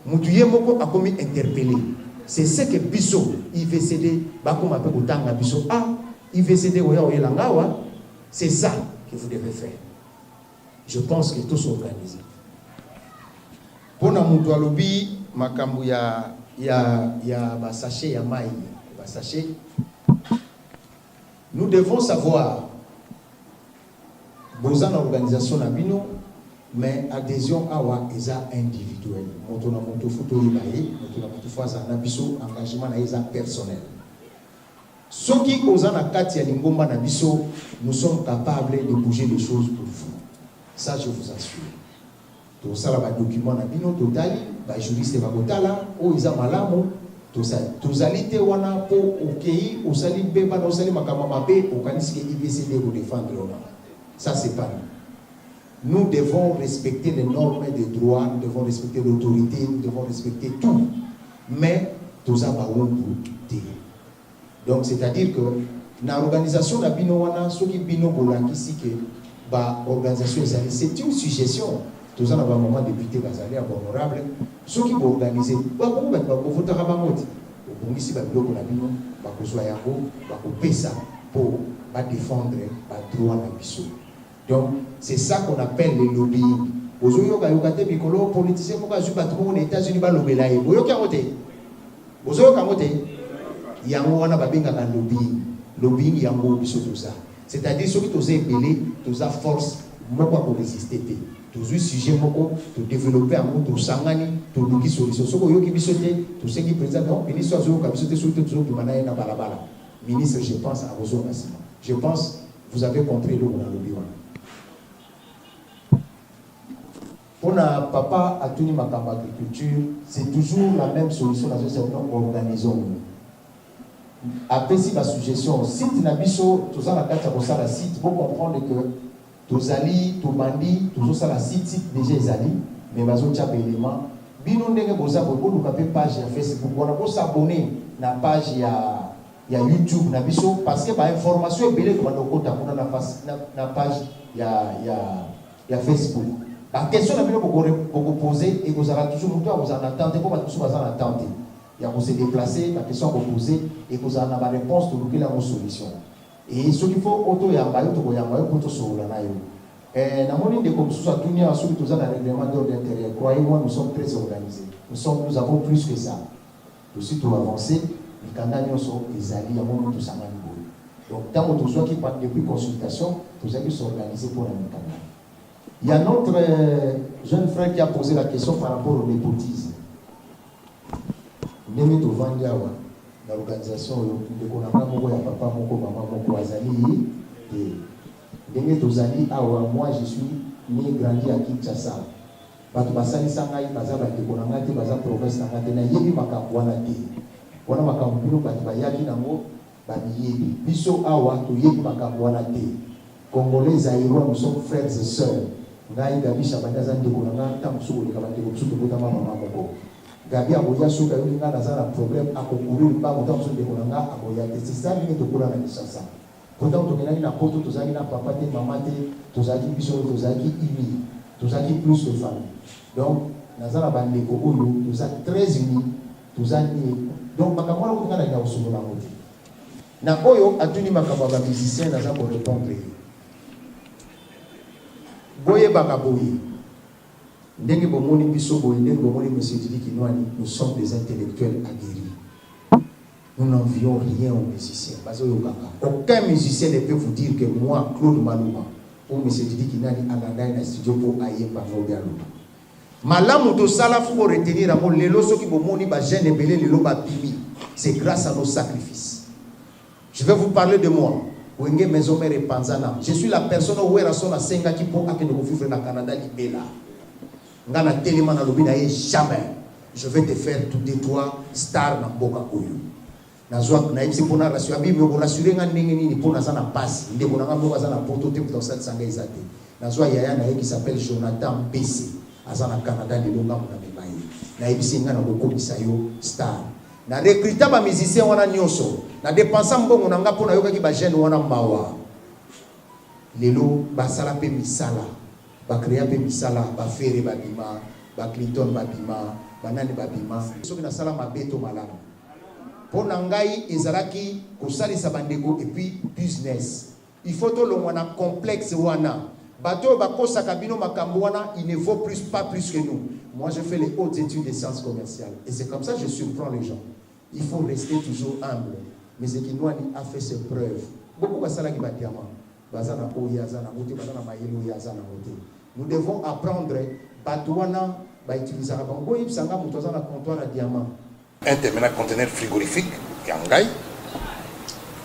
S10: mutuye moko a commis interpellé. C'est ce que biso IVCD ba koma pe ko tanga biso ah, IVCD oya oyela ngawa. C'est ça que vous devez faire. Je pense que tous sont organisés. Pour nous, alobi makambu ya sachet ya mai, sachet. Nous devons savoir besoin d'organisation nabino, mais adhésion awa eza individuel. Motona moto photo ibaye, motona moto faza nabiso engagement na eza personnel. Ceux qui osent la Katia Lingomba Nabiso, nous sommes capables de bouger les choses pour vous. Ça, je vous assure. Tout ça, là, document Nabino, total, juriste Bagotala, ou Isa Malamo, tout ça. Tout alite wana pour OK, au sali beba, au sali makamamabe, au kanisque IVCD pour défendre l'honneur. Ça, c'est pas nous. Nous devons respecter les normes des droits, nous devons respecter l'autorité, nous devons respecter tout. Mais, tout ça, va pour dire. Donc, c'est-à-dire que dans l'organisation de Bino Wana, ceux qui Bino Bolaki, organisation, c'est une suggestion. Tout ça, on a un moment député Bazali, honorable. Ceux qui vont organiser, vous voter à Bamoti. Vous ici, vous pour défendre le droit de Bissau. Donc, c'est ça qu'on appelle le lobbying. Vous avez des politiciens qui ont été aux États-Unis, vous avez yango wana babengaka lobbying yango biso tout ça. C'est-à-dire ceux qui tous ébélé, tous a force moko pour résister té. Tous sujet moko to développer en to sangani, to luki solution. Soko yoki biso té, tous ceux qui président ministre azo ka biso té sur tout zo mana na balabala. Ministre, je pense à Rozo Massima. Je pense vous avez compris le lobby wana. Pour papa à Tuni Makamba Agriculture, c'est toujours la même solution dans cette organisation. Après, si ma suggestion, site Nabiso, tout ça, la carte à la site, pour comprendre que tous ali, tous bandits, tout ça, la site déjà les ali, mais bazo tchap élément. Binon denge boza bobo nous capé page à Facebook, on a beau s'abonner na page ya YouTube Nabiso parce que ba information est belé comme on compte na page ya Facebook. La question que vous posez et vous avez toujours vous en attendez, vous en attendez. Il y a vous se déplacer, la question que vous posez et vous en avez la réponse pour trouver la solution. Et ce qu'il faut, auto yambayo to yambayo pour tout sur la nayo. Dans mon ligne de comme sous à tout niveau sur tout ça dans le règlement d'ordre intérieur. Croyez-moi, nous sommes très organisés. Nous avons plus que ça. Tout suite tout avancé, les candidats sont les alliés à mon tout ça niveau. Donc tant que tout soit qui part depuis consultation, tout ça qui sont organisés pour la candidat. Il y a notre jeune frère qui a posé la question par rapport au népotisme. Nemi to Vandiawa, l'organisation de Konama Moko, ya papa Moko, maman Moko, Azali, Nemi to Zali, moi je suis né grandi à Kinshasa. Batu basali sangai, bazaba de Konama, baza province Nangate, na yebi makambwana te. Wana makambino batu bayaki nango, babi yebi. Biso awa, to yebi makambwana te. Congolais, Zaïrois, nous sommes frères et sœurs. Ngai Gabi Shabadaza Ndekonanga, Tamsou, les Kabate, Kotama, maman Moko. Gabi Aboya Souka, il y a un problème à concourir, pas autant de Konanga, Aboya. C'est ça, il est de Kola Nishasa. Pourtant, tu as une apôtre, tu as une papa, maman, tu as une biso, tu as une imi, tu as plus de famille. Donc, Nazara Bandeko, nous sommes très unis, nous sommes unis. Donc, Makamala, on a un souvenir. Nakoyo, a tenu Makamala musicien, Nazara pour répondre. Boye Bakaboye. Ndenge bomoni biso boye, ndenge bomoni monsieur Didi Kinwani, nous sommes des intellectuels aguerris. Nous n'envions rien aux musiciens. Aucun musicien ne peut vous dire que moi, Claude Malouma, ou monsieur Didi Kinwani, Aganda dans studio pour Ayemba Mobialouma. Malamu to sala faut retenir à mon lelo so ki bomoni ba jeune belé lelo ba pimi. C'est grâce à nos sacrifices. Je vais vous parler de moi. Je suis la personne où est son asenga qui peut nous vivre dans le Canada libéla. Ngana tellement na lobby na jamais. Je vais te faire tout de toi star na boka koyo. Na zwa na ipsi pona rassuré bi me rassurer nga ndenge nini pona za na passe. Ndeko na nga za na prototype dans cette sanga ezate. Na zwa yaya na qui s'appelle Jonathan BC. Aza na Canada de longa na mebaye. Na ipsi nga na bokomisa yo star. Na recruter ba musicien wana nyonso. Na dépenser mbongo na nga pona yoka ki ba jeune wana mawa. Lelo ba sala pe misala. Ba créer pe misala, ba faire ba bima, ba Clinton ba bima, ba nani ba bima. Soki na sala mabeto malamu. Pona ngai ezalaki ko salisa bandeko et puis business. Il faut to lo wana complexe wana. Bato ba kosa kabino makambo wana, il ne vaut pas plus que nous. Moi je fais les hautes études de sciences commerciales et c'est comme ça que je surprends les gens. Il faut rester toujours humble. Mais ce qui nous a fait ses preuves. Beaucoup de salaki ba diamant. Bazana oya zana moté, bazana mayelo ya zana moté. Nous devons apprendre Batouana va utiliser la bango et puis un comptoir à diamant.
S11: Un terminal conteneur frigorifique Yangai.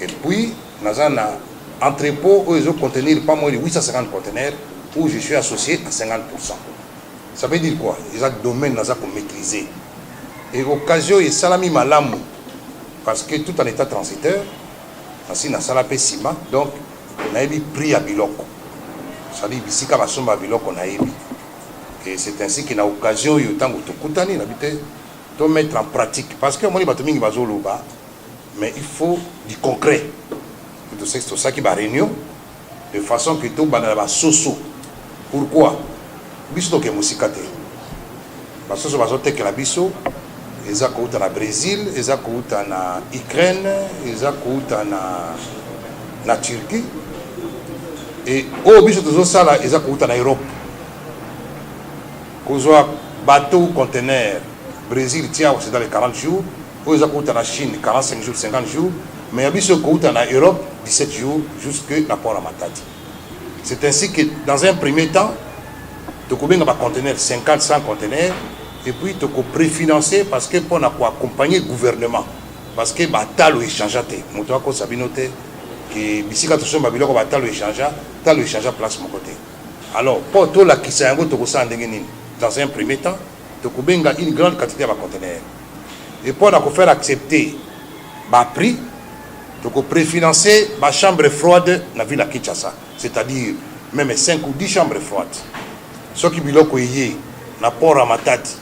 S11: Et puis nous avons un entrepôt où ils ont contenir pas moins de 850 conteneurs où je suis associé à 50%. Ça veut dire quoi? Ils ont un domaine dans qu'on maîtriser. Et l'occasion est salami malamu parce que tout en état transiteur, ainsi na salapé ciment, donc on a eu pris à Biloko. C'est-à-dire bisika basomba Biloko na yebi. Et c'est ainsi qu'il a occasion yo tango to kutani na bité de mettre en pratique parce que moni bato mingi bazoloba mais il faut du concret. Tout c'est ça qui va réunion de façon que tout bana ba soso. Pourquoi? Biso ke musika te. Ba soso bazote que la biso eza kouta na Brésil, eza kouta na Ukraine, eza kouta na Turquie. Et au biso de ça ils ont en Europe. Kozwa bateau conteneur Brésil tient c'est dans les 40 jours, ils ont en Chine 45 jours, 50 jours, mais biso en Europe 17 jours jusque la port à Matadi. C'est ainsi que dans un premier temps, tu as un conteneur 50 100 conteneurs et puis tu as préfinancé parce que pour accompagner le gouvernement parce que batal ou échangeate, moto ko sabinote que bisika to somba biloko batal ou échange place mon côté. Alors pour tout la kisayango to ko sa ndenge nini dans un premier temps, tokobenga une grande quantité de conteneurs. Et pour faire accepter le prix, toko préfinancer ma chambre froide dans la ville de Kinshasa, c'est-à-dire même 5 ou 10 chambres froides. Ce qui biloko yé na port à Matadi,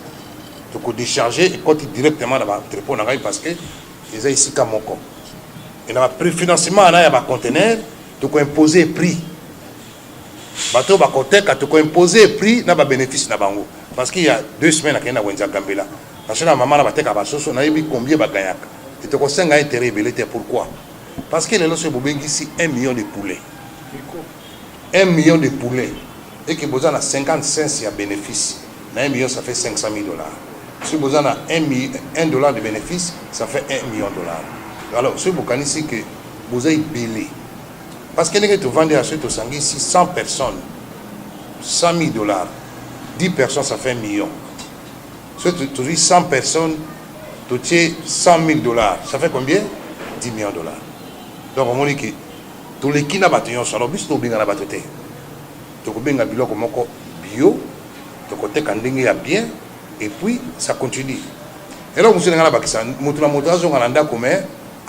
S11: toko décharger et côté directement dans l'entrepôt parce que ils ont ici comme moko. Et dans le préfinancement il y a des conteneurs, toko imposer prix. Bateau ba côté ka toko imposer prix na ba bénéfice na bango. Parce qu'il y a 2 semaines à Kenya Wenza Gambela. Parce que la maman na bateka ba soso na yebi combien ba gagnaka. Et toko senga intérêt belete pourquoi? Parce que les lois sont ici 1 million de poulets. 1 million de poulets. Et que besoin a 50 cents de bénéfice. 1 million, ça fait 500 000 $. Si vous avez $1 de bénéfice, ça fait $1 million. Alors, si vous avez ici que vous avez belé. Parce que vous vendez à ceux qui sont ici 100 personnes, 100 000 $. 10 personnes, ça fait $1 million. Si tu dis 100 personnes, tu as 100 000 $. Ça fait combien? 10 millions $. Donc, on dit que tous les qui n'ont pas de bâtiment, alors, bis tu as la bâtiment. Tu as biloko moko bio, tu as bien, et puis ça continue. Et là, vous avez dit que ça, a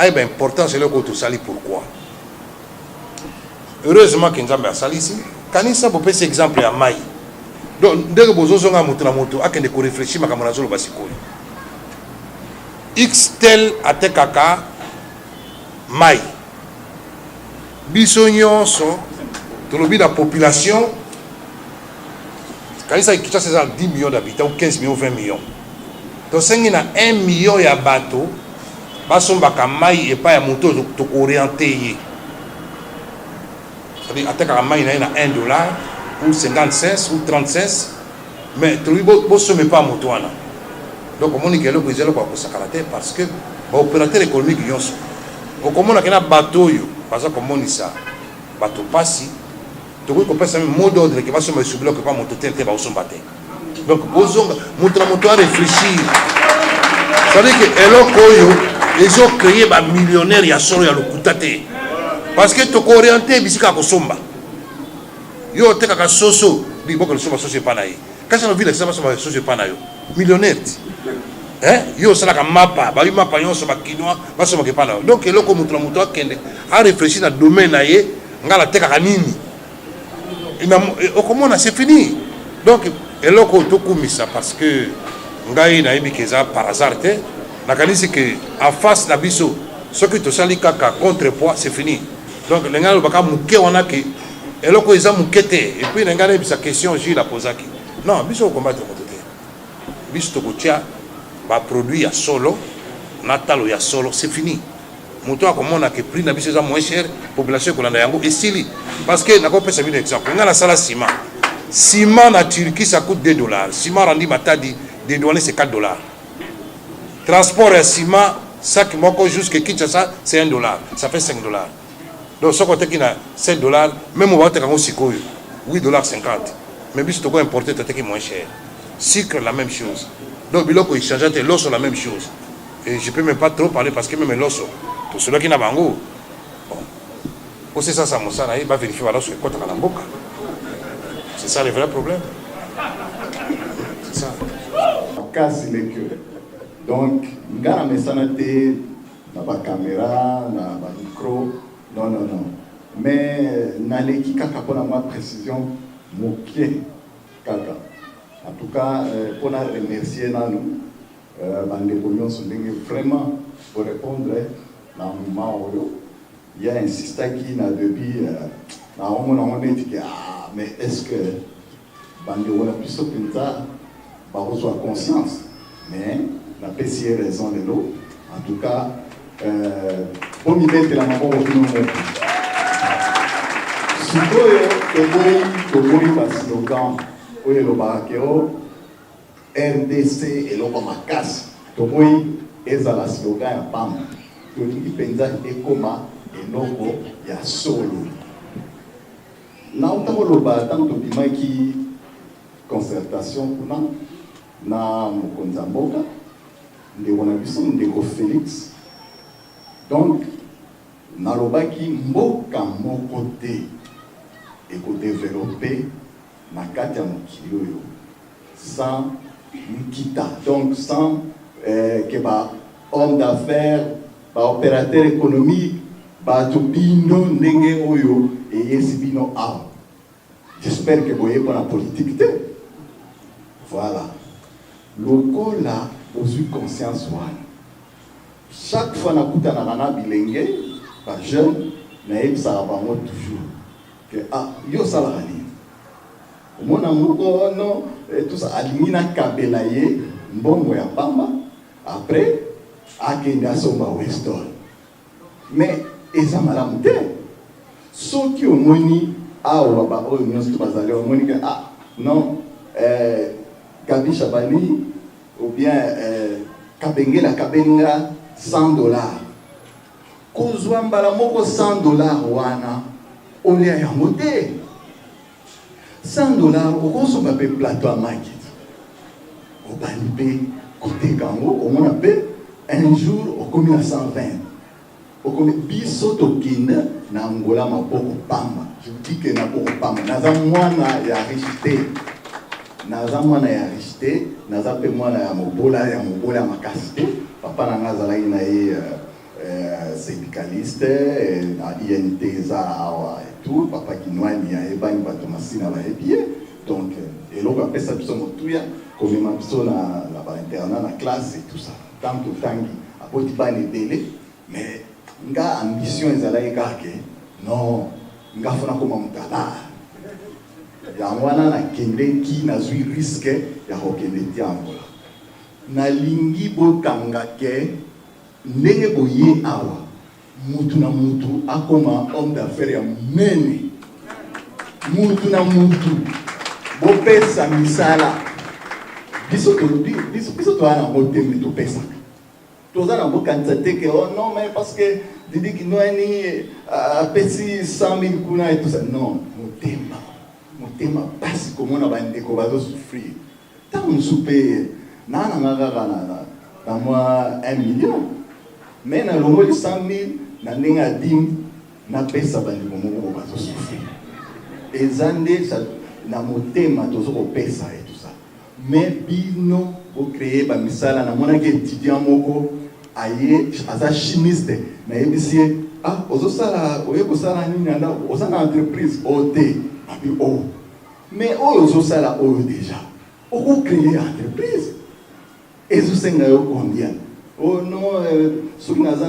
S11: une importance, c'est là que tu sali pourquoi. Heureusement que nous avons sali ici. Quand il s'agit de cet exemple à Maï, donc dès que vous avez dit que vous réfléchissez à ce que vous X tel à Tekaka Maï. Bisognon sont la population, quand il s'agit de 10 millions d'habitants, 15 millions, 20 millions. Donc, si il y a 1 million de bateaux, il y a pas de moto orienté. C'est-à-dire, il y a $1 ou 50 cents ou 30 cents, mais tu ne peux pas moto. Donc, on dit que c'est parce que l'opérateur économique, il y a un bateau, parce que on dit ça. Bateau passi, tu vois qu'on passe un mot d'ordre qui va se mettre sur le bloc et pas mon totem, tu vas au battre. Donc, moto à réfléchir. Ça veut dire que ils ont créé des millionnaires, il y a solo, il y a le coutate. Parce que tu es orienté, il y a un somba. Il y a un soso, il y a un soso, c'est pas naïf. Quand c'est dans la ville, c'est pas soso, pas naïf. Millionnaire. Il y a un mapa, il y a un quinoa, il y a un donc, il y a un moto à réfléchir dans le domaine. Ngala teka kanini comment c'est fini. Donc eloko tokumisa parce que ngai na ebikeza par hasard te nakanisi que en face na biso ce que to sali kaka contrepoids c'est fini. Donc ngala baka muke wana ke eloko eza mukete et puis ngala ebisa question Gilles la posaki non biso combattre côté biso to kotia ba produit ya solo natalo ya solo c'est fini. Moto a comment on a que prix na biso moins cher population ko landa yango esili parce que nako pesa bien exemple ngala sala ciment na Turquie ça coûte $2, ciment randi Matadi dédouané c'est $4, transport à ciment sac moko jusqu'à Kinshasa c'est $1, ça fait $5. Donc ce côté qui na $7 même on va te kango sikoyo $8.50 mais biso to ko importer to qui moins cher sucre la même chose donc biloko il change te l'osso la même chose et je peux même pas trop parler parce que même l'osso pour ceux qui n'ont pas bon, c'est ça, il va vérifier ce que c'est ça le vrai problème. C'est ça.
S4: Casse les queues. Donc, il y a un message dans la caméra, dans le micro. Non. Mais, dans l'équipe, pour la précision, moqué kaka. En tout cas, pour remercier nous, vraiment pour répondre. Dans le moment où il y a un système qui n'a depuis mais est-ce que on a plus que ça reçoit conscience mais la PCA raison de l'eau en tout cas pour m'y mettre la main au final si vous voyez slogan où le barakeo RDC et l'Obamakas vous voyez la slogan à PAM tolingi penza ekoma enoko ya solo na utakoloba tanto tobimaki concertation kuna na mokonzi ya mboka ndeko na biso ndeko Félix donc nalobaki mboka moko te ekodevelope na kati ya mokili oyo
S12: sans Nkita, donc sans que homme d'affaires, opérateur économique, bino ndenge oyo et yesibino a. J'espère que vous voyez pour la politique. Voilà. Le là, vous conscience. Chaque fois que vous avez bilenge, les jeunes, vous savez toujours que yo salani. Mon amour, non, tout ça, alimina kabelaye, mbongo ya pamba, après, akenda somba Weston. Mais, eza malamu te. Soki omoni, awa ba oyo nyonso bazali omoni que non, Gabi Chabani, ou bien Kabengela Kabenga, $100. Kozwa mbala moko $100 wana, olia ya mote. $100, okosomba pe plateau à market. Obani pe côté kango, on a pe un jour au combien à 120. Au combien biso tokine na Angola maboko pamba. Je vous dis que na boko pamba. Naza mwana ya richité. Naza mwana ya richité, naza pe mwana ya mobola ya makasité. Papa na ngazala ina syndicaliste na INT za awa et tout. Papa kinwani ya ebani bato masina ba ebie. Donc eloko apesa biso motuya komema biso na ba internat na classe et tout ça. Tant que tangi apoti bani délai, mais nga ambition ezalaki kake non nga fona koma mutala ya mwana na kende ki nazwi risque ya kokende ti Angola nalingi bokanga ke ndenge boye awa mutu na mutu akoma homme d'affaires ya mene mutu na mutu bopesa misala biso to ana motembe topesa toza na bokanisa te que oh non mais parce que Didi Kinwani petit 100 000 kuna et tout ça non motema basi comme on a bandeko bazo souffrir tant on souper na moi 1 million mais na longo de 100 000 na nenga dim na pesa bandeko moko bazo souffrir ezande na motema tozo ko pesa et tout ça mais bino bo créer ba misala na mona ke étudiant moko aye aza chimiste na ebisie ozosala oyebosala nini anda osana entreprise ote abi mais ozosala oyo déjà oko créer entreprise ezosenga yo combien non soki naza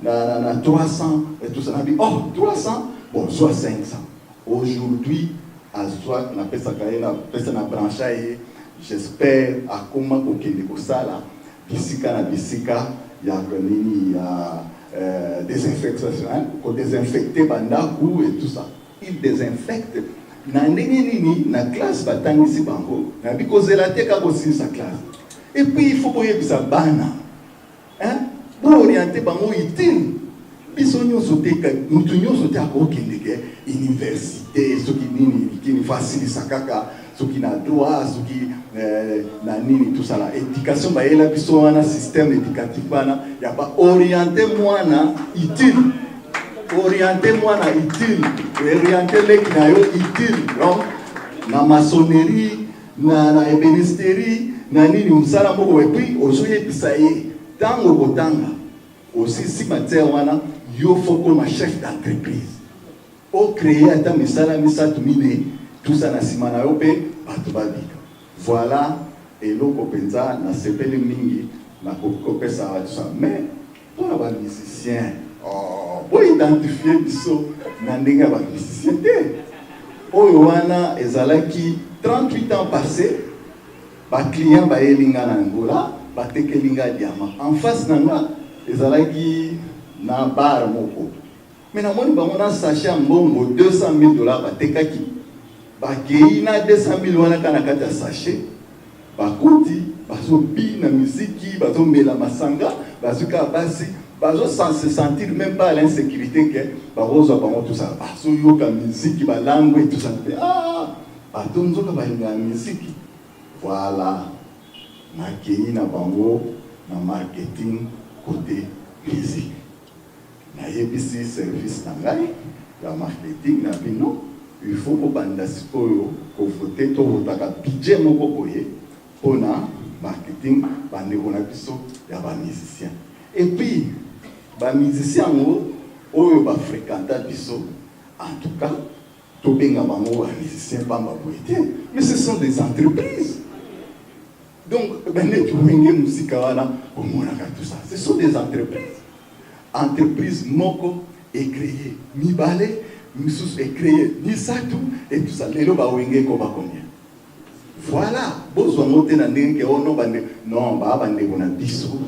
S12: na 300 et tout ça nabi 300 bon soit 500 aujourd'hui azwa na pesa kaena pesa na branche aye j'espère akoma kokende kosala bisika na bisika ya nini ya désinfection ko désinfecter bandaku et tout ça il désinfecte na ndenge nini na classe batangisi bango na bikozela te ka kosinisa classe et puis il faut koyebisa bana pour orienter bango utile biso nyonso te mutu nyonso te akokende ke université soki nini kini facilisa kaka soki na droit soki na nini tout ça la éducation ba yela biso wana système éducatif bana ya ba orienter mwana utile orienter leki na yo utile donc na maçonnerie na ébénisterie na nini msala moko et puis ozoyebisa ye tango kotanga aussi si matière wana yo faut ma chef d'entreprise au créer ata misala misatu mine tout ça na sima na yo pe bato babika voilà eloko penza na sepele mingi na kopesa tout ça mais pour les musiciens pour identifier biso na ndenge ba musicien te oyo wana ezalaki 38 ans passé ba client ba elinga na Angola ba tekelinga diamant en face nanga ezalaki na bar moko mais na moni bango na sachet mbongo $200,000 ba tekaki ba kei na 200,000 wana kana kata sachet ba kuti bazo bi na musique bazo mela masanga bazuka basi bazo sans se sentir même pas l'insécurité que barozo bango tout ça bazo yoka musique ba langue tout ça batonzo ka ba nga musique voilà na kei na bango na marketing côté musique na yebisi service na ngai ya marketing na bino il faut que banda sikoyo ko voter to votaka budget moko boye pona marketing bandeko na biso ya ba musicien. Et puis ba musicien oyo ba fréquenta biso en tout cas to benga bango ba musicien pamba boye. Mais ce sont des entreprises. Donc ben tu wenge musique wana au monaka tout ça. Ce sont des entreprises. Entreprise moko est créée, mibale Moussous est créé, Nisatu et tout ça. Les loba wenge ko ba combien. Voilà, besoin monter dans que ono bande non ba bande bona biso.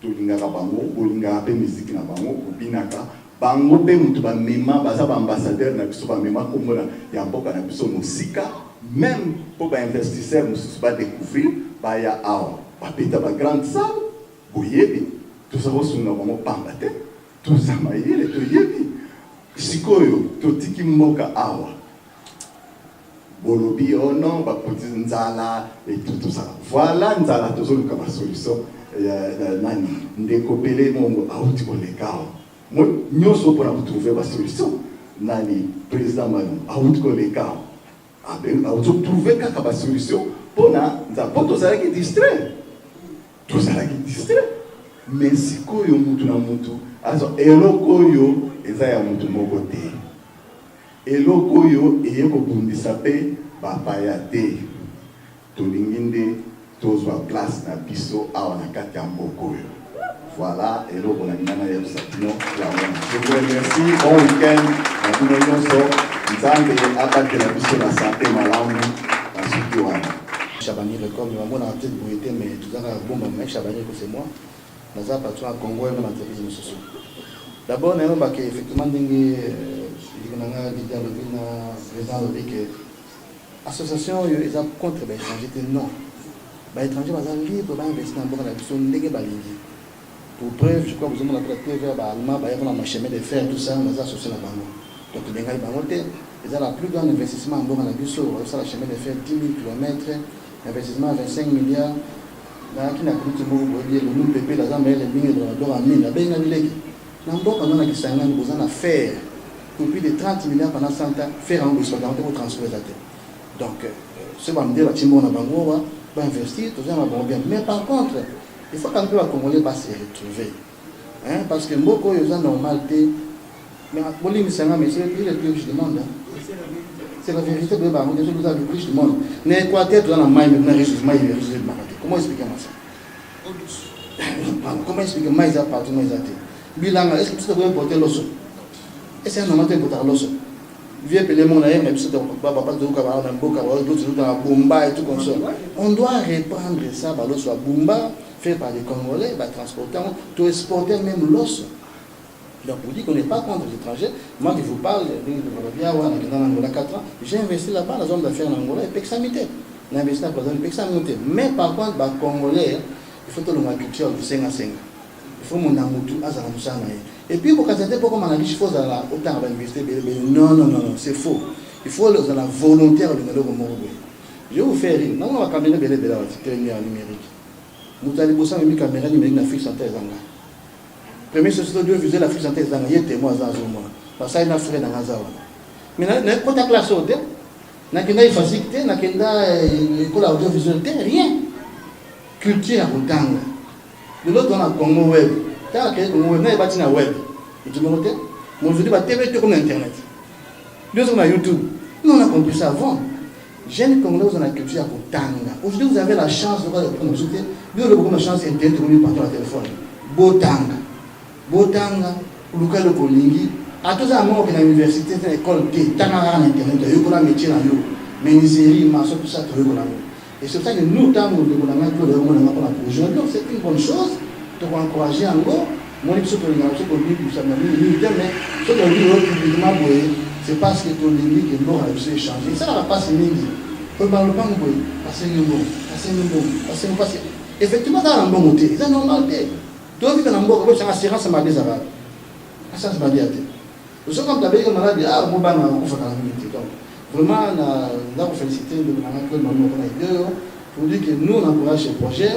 S12: To linga ka bango, bo linga pe musique na bango, ko binaka. Bango pe mutu ba mema baza ba ambassadeur na biso ba mema ko mona ya mboka na biso musika, même pour ba investisseur moussous ba découvrir ba ya awa. Ba peta ba grande salle, boyebi. Tout ça va sunga bango pambate. Tout ça maïle to yebi. Sikoyo totiki mboka awa bolobi ono bakoti nzala et tout ça. Voilà nzala tozoluka ba solution nani ndeko pele mongo auti kolekao mo nyoso pona trouver ba solution nani président Malum auti kolekao abe auti trouver kaka ba solution pona nza poto zala ki distrait mais sikoyo mutu na mutu azo eloko yo eza ya mutu moko te eloko yo eye kobundisa pe bapaya te tolingi nde tozwa place na biso awa na kati ya mboka oyo. Voilà eloko na ngana ya Satino la mona. Je vous remercie, bon week-end na bino nyonso, nzambe abatela biso na santé malamu na suki wana.
S13: Chabani le corps nous avons peut-être bruité mais tout ça bon mais Chabani que c'est moi. Nous avons patron à Congo et dans l'entreprise de sociaux. D'abord, nous avons effectivement dit que l'association est contre les étrangers. Non. Les étrangers sont libres d'investir dans le monde. Pour preuve, je crois que vous avez la preuve allemand, il y a un chemin de fer, tout ça, nous avons associé la banque. Donc, les gens ils ont le plus grand investissement en Bourg en Abisso, ça le chemin de fer 10 000 km, investissement 25 milliards. Dans qui n'a plus de mots, le nom pépé, la zambé, les mines de la mine, la bain à l'île. Dans le bon, on a qui s'en a besoin de faire pour plus de 30 milliards pendant 100 ans, faire un besoin pour transférer la terre. Donc, ce va me dire, la Timon a Bangoa va investir, tout ça va bien. Mais par contre, il faut qu'un peu à Congolais va se retrouver. Hein? Parce que beaucoup de gens normalité, mais c'est le plus riche du monde. C'est la vérité de Bango, c'est le plus riche du monde. N'Équateur, tu as un maille, maintenant, riche du maille, riche du Maroc. Comment expliquer-moi ça? Comment expliquer moi ils appartiennent aux athées? Bilanga, est-ce que tu dois importer l'osso? Est-ce que c'est un moment d'importer l'osso? Vieux pelé mon aïe, mais tu sais, papa de Oukaba, un beau Kaba, d'autres dans la Bumba et tout comme ça. On doit reprendre ça, l'osso à Bumba, fait par les Congolais, transporter, tout exporter même l'osso. Donc vous dites qu'on n'est pas contre les étrangers. Moi qui vous parle, dans l'Angola 4 ans, j'ai investi là-bas dans la zone d'affaires en Angola et Pexamité. J'ai investi dans la zone de Pexamité. Mais par contre, les Congolais, il faut que la culture du 5 à 5. Il faut que mon azala musana. Et puis pour casser pour comment on a dit faut à autant d'investir. Non, c'est faux. Il faut les la volontaire de le Morobe. Je vais vous faire rire. Non, on va caméra de la numérique. Vous allez bosser avec une caméra numérique dans fixe en tête zanga. Premier société de viser la fixe en tête zanga. Il y a témoin dans un moment. Parce qu'il y a un frère dans un zawa. Mais n'importe quelle classe haute, n'a qu'une facilité, n'a qu'une école audiovisuelle, rien. Culture à Boutanga. De l'autre, on a Congo Web. Quand on a bâti un web, tu me notes? Moi, je dis, TV, comme Internet. Nous, on a YouTube. Nous, on a compris ça avant. Jeunes Congolais, on a culture à Boutanga. Aujourd'hui, vous avez la chance de voir le prendre. Nous, on a la chance d'Internet, on par le téléphone. Boutanga. Boutanga, Luka le Kolingi. À tous les moments que l'université, l'école, Tanara en Internet, il y a un métier dans l'eau. Menuiserie, maçon, tout ça, tu veux dans l'eau. Et c'est pour ça que nous, tant que nous avons aujourd'hui, c'est une bonne chose de encourager en gros. Moi, je suis publiquement, c'est parce que ton limite est mort à échanger. Ça va pas se miner. Il ne faut pas passer un bon. Effectivement, ça a un bon côté. C'est normal. Tu as vu que dans le bon côté, c'est une assurance à ma désarade. Assurance à ma diaté. Nous sommes comme tu as dit que maladie, on va dans la communauté. Vraiment, nous avons félicité le gouvernement pour dire que nous, on encourage ce projet.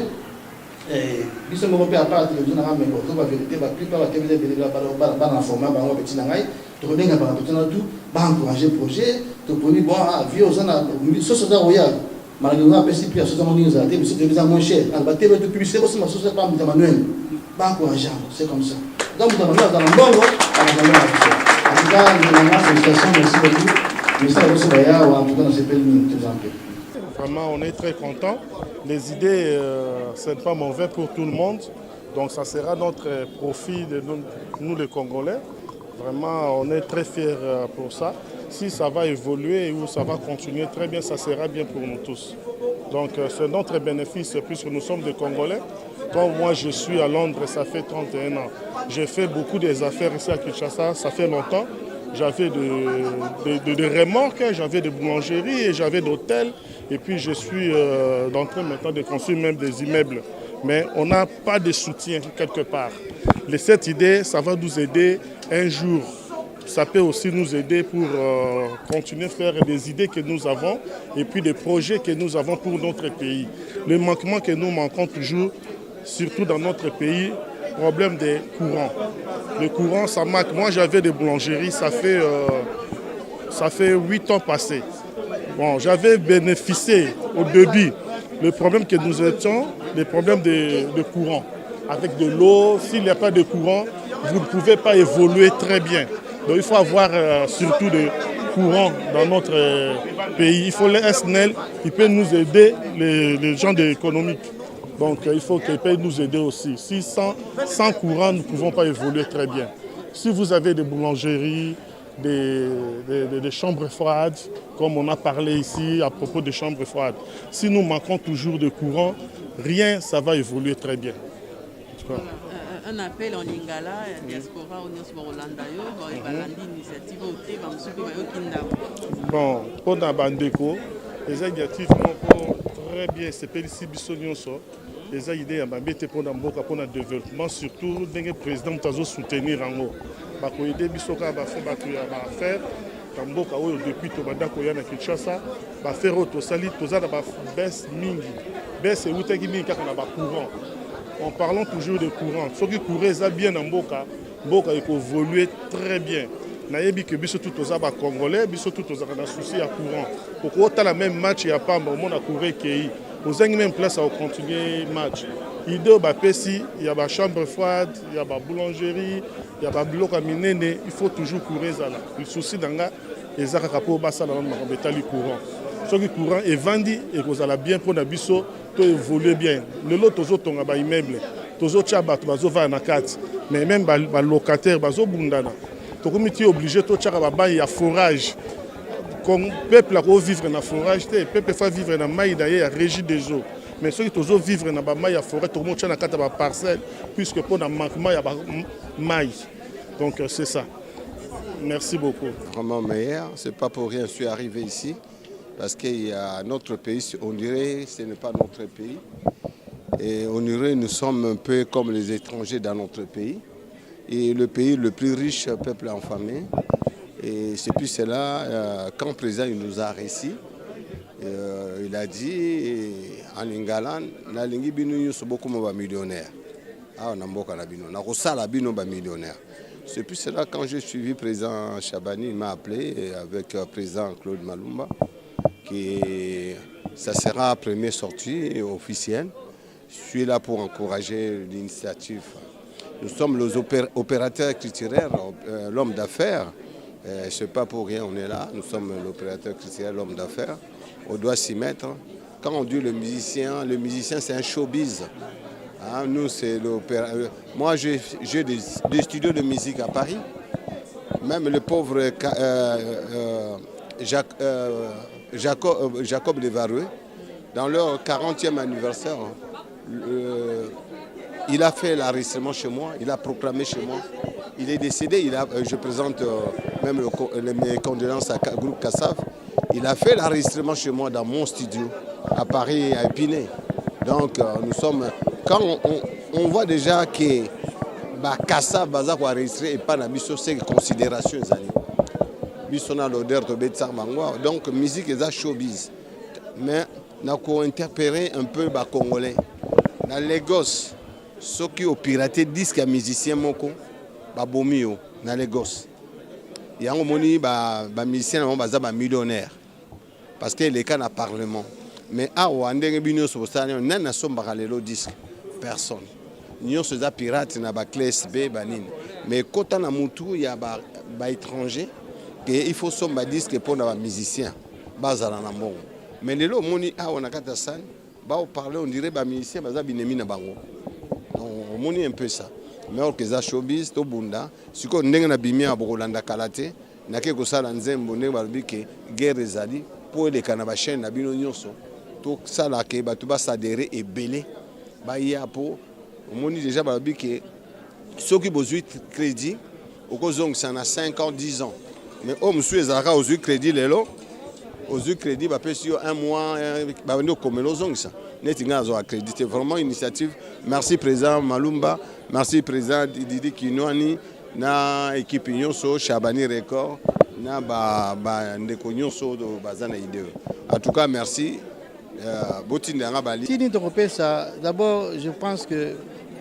S13: Et nous sommes européens à part de la télévision, mais la vérité, la plupart de la télévision, dans le format, petit nangai, tokobenga bato tana tout encourager projet toponi bon vieux ozana soso za royal malgré apesi prix soso moni za te biso te moins cher al baté de publicité aussi ma soso pas mta manuel encourager c'est comme ça donc dans le dans le bongo en tout cas la félicitations merci beaucoup mais ça aussi baya ou en tout cas on s'appelle
S5: Vraiment, on est très content. Les idées, ce n'est pas mauvais pour tout le monde. Donc, ça sera notre profit de nous, les Congolais. Vraiment, on est très fiers pour ça. Si ça va évoluer ou ça va continuer très bien, ça sera bien pour nous tous. Donc, c'est notre bénéfice puisque nous sommes des Congolais. Comme moi, je suis à Londres, ça fait 31 ans. J'ai fait beaucoup des affaires ici à Kinshasa, ça fait longtemps. J'avais de remorques, j'avais des boulangeries et j'avais d'hôtels. Et puis je suis en train maintenant de construire même des immeubles. Mais on n'a pas de soutien quelque part. Cette idée, ça va nous aider un jour. Ça peut aussi nous aider pour continuer à faire des idées que nous avons et puis des projets que nous avons pour notre pays. Le manquement que nous manquons toujours, surtout dans notre pays, problème des courants. Le courant, ça manque. Moi, j'avais des boulangeries, ça fait 8 ans passés. Bon, j'avais bénéficié au début. Le problème que nous étions, les problèmes de courant. Avec de l'eau, s'il n'y a pas de courant, vous ne pouvez pas évoluer très bien. Donc il faut avoir surtout de courant dans notre pays. Il faut les SNEL, qui peut nous aider, les gens de l'économique. Donc il faut qu'ils puissent nous aider aussi. Si sans courant, nous ne pouvons pas évoluer très bien. Si vous avez des boulangeries, des chambres froides, comme on a parlé ici à propos des chambres froides, si nous manquons toujours de courant, rien, ça va évoluer très bien.
S14: Un appel en lingala, diaspora, on Rolanda, initiative
S5: bon, pour la bandeko, les initiatives sont très bien, c'est pas ici bisonioso. Les idées à m'embêter pour le développement, surtout le président qui soutenir en haut. Bako aider bisoka ba faire kamboka oyo depuis to bandako ya na Kinshasa ba faire auto sali toza na ba baisse mingi baisse utaki mingi kaka na ba courant. En parlant toujours de courant, ceux qui couraient ça bien en mboka il faut évoluer très bien. Nayebi que biso tout toza ba congolais biso tout toza na souci à courant. Pourquoi tu as la même match ya pas au monde à courir qui aux même place à continuer match. Il y a des chambres froides, il y a des boulangeries, il y a des blocs à miner. Il faut toujours courir ça. Le souci d'anga, les pour basa la courant. Ce qui courant est vendu et que vous allez bien pour la biso, tout évoluer bien. Le lot aux autres ont des immeubles, aux autres chabat, aux autres na carte, mais même les locataires, les autres bundana. Tu es obligé de faire un forage. Comme le peuple a vivre dans le forage, le peuple fait vivre dans le maïs d'ailleurs, la régie des eaux. Mais ceux qui ont vivre dans la maïs, la forêt, tout le monde a une parcelle, puisque pour le manquement, il y a le maïs. Donc c'est ça. Merci beaucoup.
S15: Vraiment meilleur, ce n'est pas pour rien que je suis arrivé ici, parce qu'il y a notre pays, on dirait que ce n'est pas notre pays. Et on dirait que nous sommes un peu comme les étrangers dans notre pays. Et le pays le plus riche, peuple enfamé. Et c'est puis cela, quand le président il nous a réussi, il a dit en Lingala, na lingi binu sont beaucoup de millionnaires. Ah, on a beaucoup de millionnaires. On a beaucoup de millionnaires. C'est puis cela, quand j'ai suivi le président Chabani, il m'a appelé avec le président Claude Malumba, qui ça sera la première sortie officielle. Je suis là pour encourager l'initiative. Nous sommes les opérateurs culturels, l'homme d'affaires. Ce n'est pas pour rien, on est là. Nous sommes l'opérateur culturel, l'homme d'affaires. On doit s'y mettre. Quand on dit le musicien c'est un showbiz. Hein, nous, c'est l'opérateur. Moi, j'ai des studios de musique à Paris. Même le pauvre Jacob Levaroué, dans leur 40e anniversaire, il a fait l'enregistrement chez moi, il a proclamé chez moi. Il est décédé, je présente même mes condoléances à groupe Kassav. Il a fait l'enregistrement chez moi dans mon studio, à Paris, à Épinay. Donc nous sommes... Quand on voit déjà que Kassav va enregistrer et pas dans c'est considération. Nous avons l'odeur de Betsar Mangwa. Donc musique est showbiz. Mais nous avons interpellé un peu les Congolais. Dans Lagos, ceux qui ont piraté disent qu'il y a musicien moko, babomio, dans Lagos. yango moni ba musicien na baza ba millionnaire parce que les cas na parlement mais awa ndenge bino so sala nana sombaka lelo disque personne nyonso za pirate na ba clé SB banini mais kota na mutu ya ba étranger que il faut somba disque pour na ba musicien bazala na mbongo mais lelo moni awa na kata san ba parler on dirait ba musicien baza binemi na bango on moni un peu ça mais or que za showbiz to bunda siko ndenge na bimia bokolanda kalate na ke ko sala nzembo ndenge balobi ke guerre ezali pour les canaba chaîne na bino nyonso to sala ke batu ba s'adhérer et belé ba ya po omoni déjà balobi ke soki bozui crédit okozong ça na 5 ans 10 ans mais homme sou ezalaka ozui crédit lelo ozui crédit ba pesi yo 1 mois ba ndo komelo zong ça neti nga zo accrédité vraiment initiative merci président Malumba merci président Didi Kinwani na équipe nyonso Chabani Record na ba ndeko nyonso do bazana idée en tout cas merci botinda nga bali
S13: tini to kopesa d'abord je pense que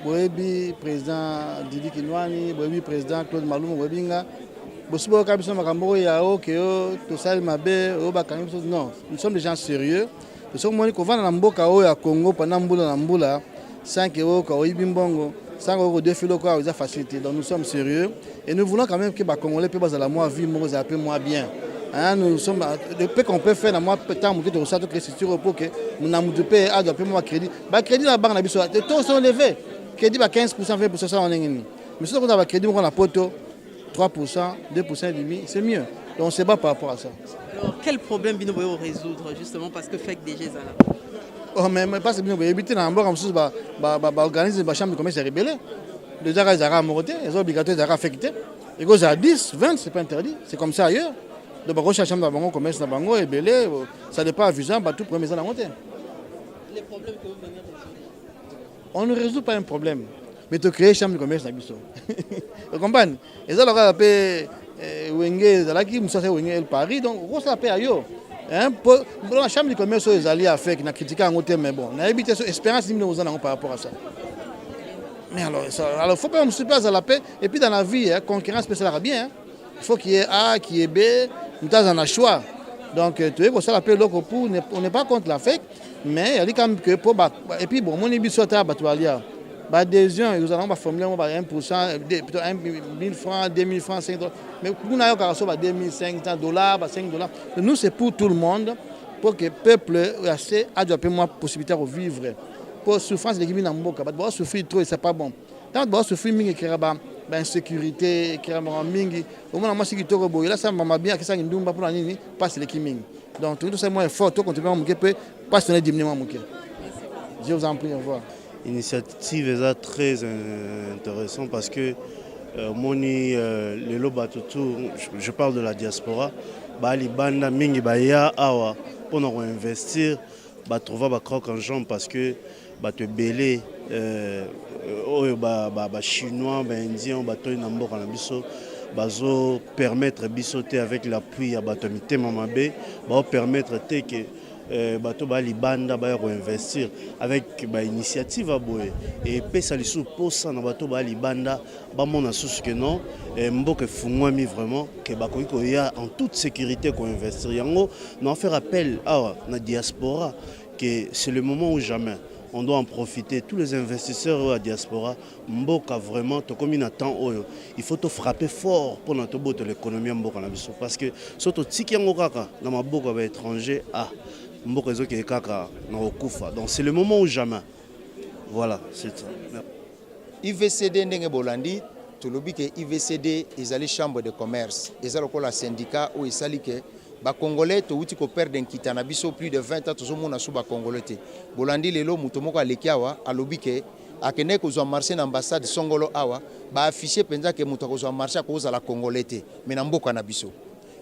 S13: boyebi président Didi Kinwani boyebi président Claude Malumba boyebinga bosubo kabiso makambo ya okeo to sali mabe o bakangi non nous sommes des gens sérieux nous sommes moni ko vana na mboka o ya Congo pendant mbula na mbula 5 euros ka oyibi mbongo 5 euros de filo quoi aux facilité donc nous sommes sérieux et nous voulons quand même que les Congolais puissent la moins vie moins un peu moins bien hein, nous sommes le peu qu'on peut faire dans moi temps que de ça toutes les structures pour que nous n'avons pas à un peu moins crédit crédit la banque na biso les taux sont élevés crédit 15% 20% ça on est mais si on a crédit on a poto 3% 2% et demi c'est mieux donc on se bat par rapport à ça.
S14: Alors quel problème bino boyo résoudre justement parce que fait des gens là.
S13: Oh mais pas c'est bien éviter dans mboka msusu ba organiser ba chambre de commerce rebelle les arts ils amorté ils ont obligatoire d'arrêter affecté et que ça 10 20 c'est pas interdit c'est comme ça ailleurs donc ba chambre de bango commerce na bango rebelle ça n'est pas avisant ba tout premier ça na monter
S14: les problèmes que vous venez résoudre
S13: on ne résout pas un problème mais tu créer chambre de commerce na biso vous comprenez et ça leur appelle wenge là qui musa c'est wenge Paris donc on s'appelle ailleurs hein pour la chambre de commerce ils allaient à faire qui n'a critiqué en côté mais bon on a évité cette espérance nous nous en par rapport à ça mais alors faut pas se passer à la paix et puis dans la vie hein, concurrence peut ça bien hein. Il faut qu'il y ait A qui est B nous avons un choix donc tu vois ça la paix loco pour on n'est pas contre la fake mais il y a quand même que pour et puis bon mon émission ta batualia adhésion ils allons formuler 1% plutôt 1000 francs 2000 francs 5 $, mais nous n'avons qu'à recevoir 2500 $, $5. Nous c'est pour tout le monde pour que le peuple ait assez moins possibilité de vivre pour souffrance de l'équipe n'amboka ba souffrir trop et c'est pas bon tant ba souffrir mingi kiraba ba insécurité kiraba mingi au moins moi si kitoko boy là ça m'a bien que ça ndumba pour nini passe l'équipe mingi donc tout ça moi fort tout continuer mon peut passer diminuer mon je vous en prie au revoir.
S16: Initiative est très intéressante parce que moni le loba tout je parle de la diaspora bali banda mingi baya awa pour nous investir ba trouver ba croque en jambe parce que ba te belé ba chinois ba indien ba to na mboka na biso bazo permettre bisoter avec l'appui ya ba to mitema mabe ba permettre te que bato ba libanda ba investir avec ba initiative à boye et pesa lisu posa na bato ba libanda ba mona sous que non mboke fungwami vraiment que ba ko ya en toute sécurité ko investir yango non faire appel à la diaspora que c'est le moment ou jamais on doit en profiter tous les investisseurs à la diaspora mboka vraiment to comme na temps oyo il faut te frapper fort pour notre botte l'économie mboka na biso parce que surtout tiki yango kaka na maboka ba étranger donc c'est le moment ou jamais. Voilà, c'est ça.
S1: IVCD ndenge bolandi tolobi ke IVCD ezali chambre de commerce ezali ko la syndicat ou ezali ke ba congolais to uti ko perdre nkitana biso plus de 20 ans tozo mona su ba congolais te bolandi lelo muto moko alekiawa alobi ke akene ko zo marché na ambassade songolo awa ba afficher penza ke muto ko zo marché ko za la congolais te mais na mboka na biso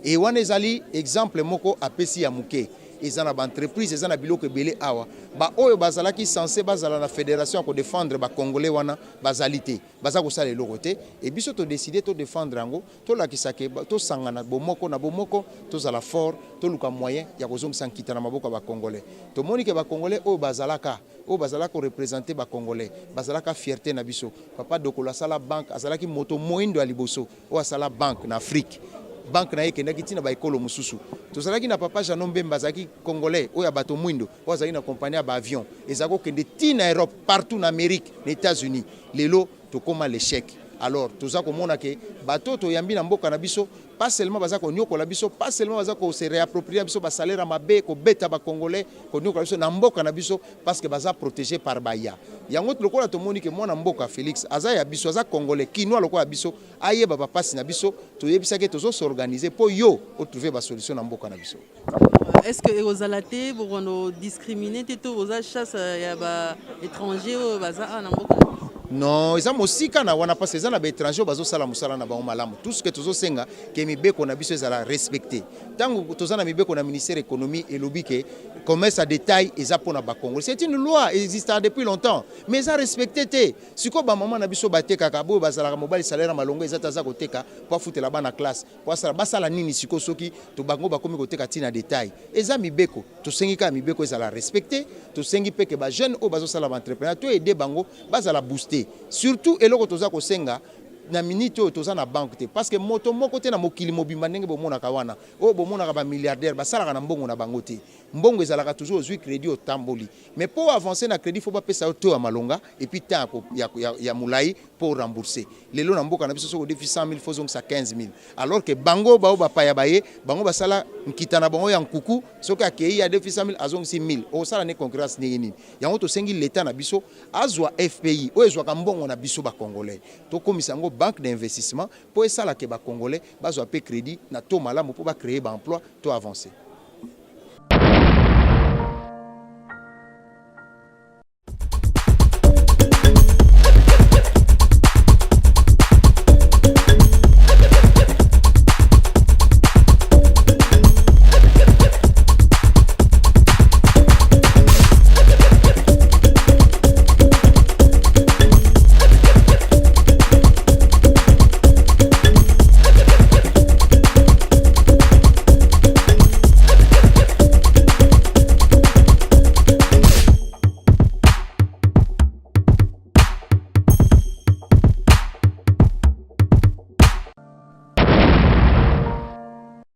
S1: et wana ezali exemple moko apesi ya muke ezana ba entreprise ezana biloko belé awa ba oyo bazala ki censé bazala na fédération ko défendre ba congolais wana bazalité baza ko sala eloko te et biso to décider to défendre yango to la kisake to sangana bomoko na bomoko to zala fort to luka moyen ya kozongisa nkita na maboko ba congolais to moni ke ba congolais oyo bazalaka ko représenter ba congolais bazalaka fierté na biso papa dokola sala banque azalaki moto moindo ya liboso o asala banque na Afrique banque na ekendaki tina ba ekolo mususu tozalaki na papa Jean Mbemba azaki congolais oya bato mwindo oyo azalaki na compagnie ya avion ezako kende tina Europe partout na Amérique na États-Unis lelo tokoma l'échec. Alors toza komona ke bato toyambi na mboka na biso pas seulement baza ko nyokola biso pas seulement baza ko se réapproprier biso ba salaire mabe ko beta ba congolais ko nyokola biso na mboka na biso parce que baza protégé par baya yango lokola tomoni ke mwana mboka Félix aza ya biso aza congolais kinwa lokola biso ayeba ba pasi na biso toyebisa ke tozo s'organiser pour yo o trouver ba solution na mboka na biso.
S14: Est-ce que aux alaté pour nous discriminer tout aux chasse ya ba étranger baza na mboka?
S1: Non, ils ont aussi quand on a passé les étrangers bazo sala musala na ba malamu. Tout ce que tozo senga que mibeko na biso ezala respecter. Tant que tozo na mibeko na ministère économie et lobby que commerce à détail eza pona ba Congo. C'est une loi existant depuis longtemps, mais ça respecté té. Siko ba maman na biso bateka kabo bazala mobile salaire malongo ezata za koteka pour foutre là-bas na classe. Pour sala basala nini siko soki to bango ba komi koteka tina détail. Eza mibeko, to sengi ka mibeko ezala respecter, to sengi pe que ba jeune o bazo sala entrepreneur to aider bango bazala booster. Surtout eloko toza ko senga na minute toza na banque te parce que moto moko te na mokili mobimba ndenge bomona kawana o bomona ka ba milliardaire basala na mbongo na bango te mbongo ezalaka toujours aux crédit au tamboli mais pour avancer na crédit faut pas pesa auto ya malonga et puis temps ya mulai pour rembourser lelo na mboka na biso so défi 100 000 faut donc ça 15 000 alors que bango bao ba paya baye bango basala nkitana bango ya nkuku soki akei ya défi 100 000 azong 6 000 o sala ne concurrence ni nini yango to sengi l'état na biso azwa FPI o ezwa ka mbongo na biso ba congolais to komisa ngo banque d'investissement pour ça la ke ba congolais bazwa pe crédit na to malamu pour ba créer ba emploi to avancer.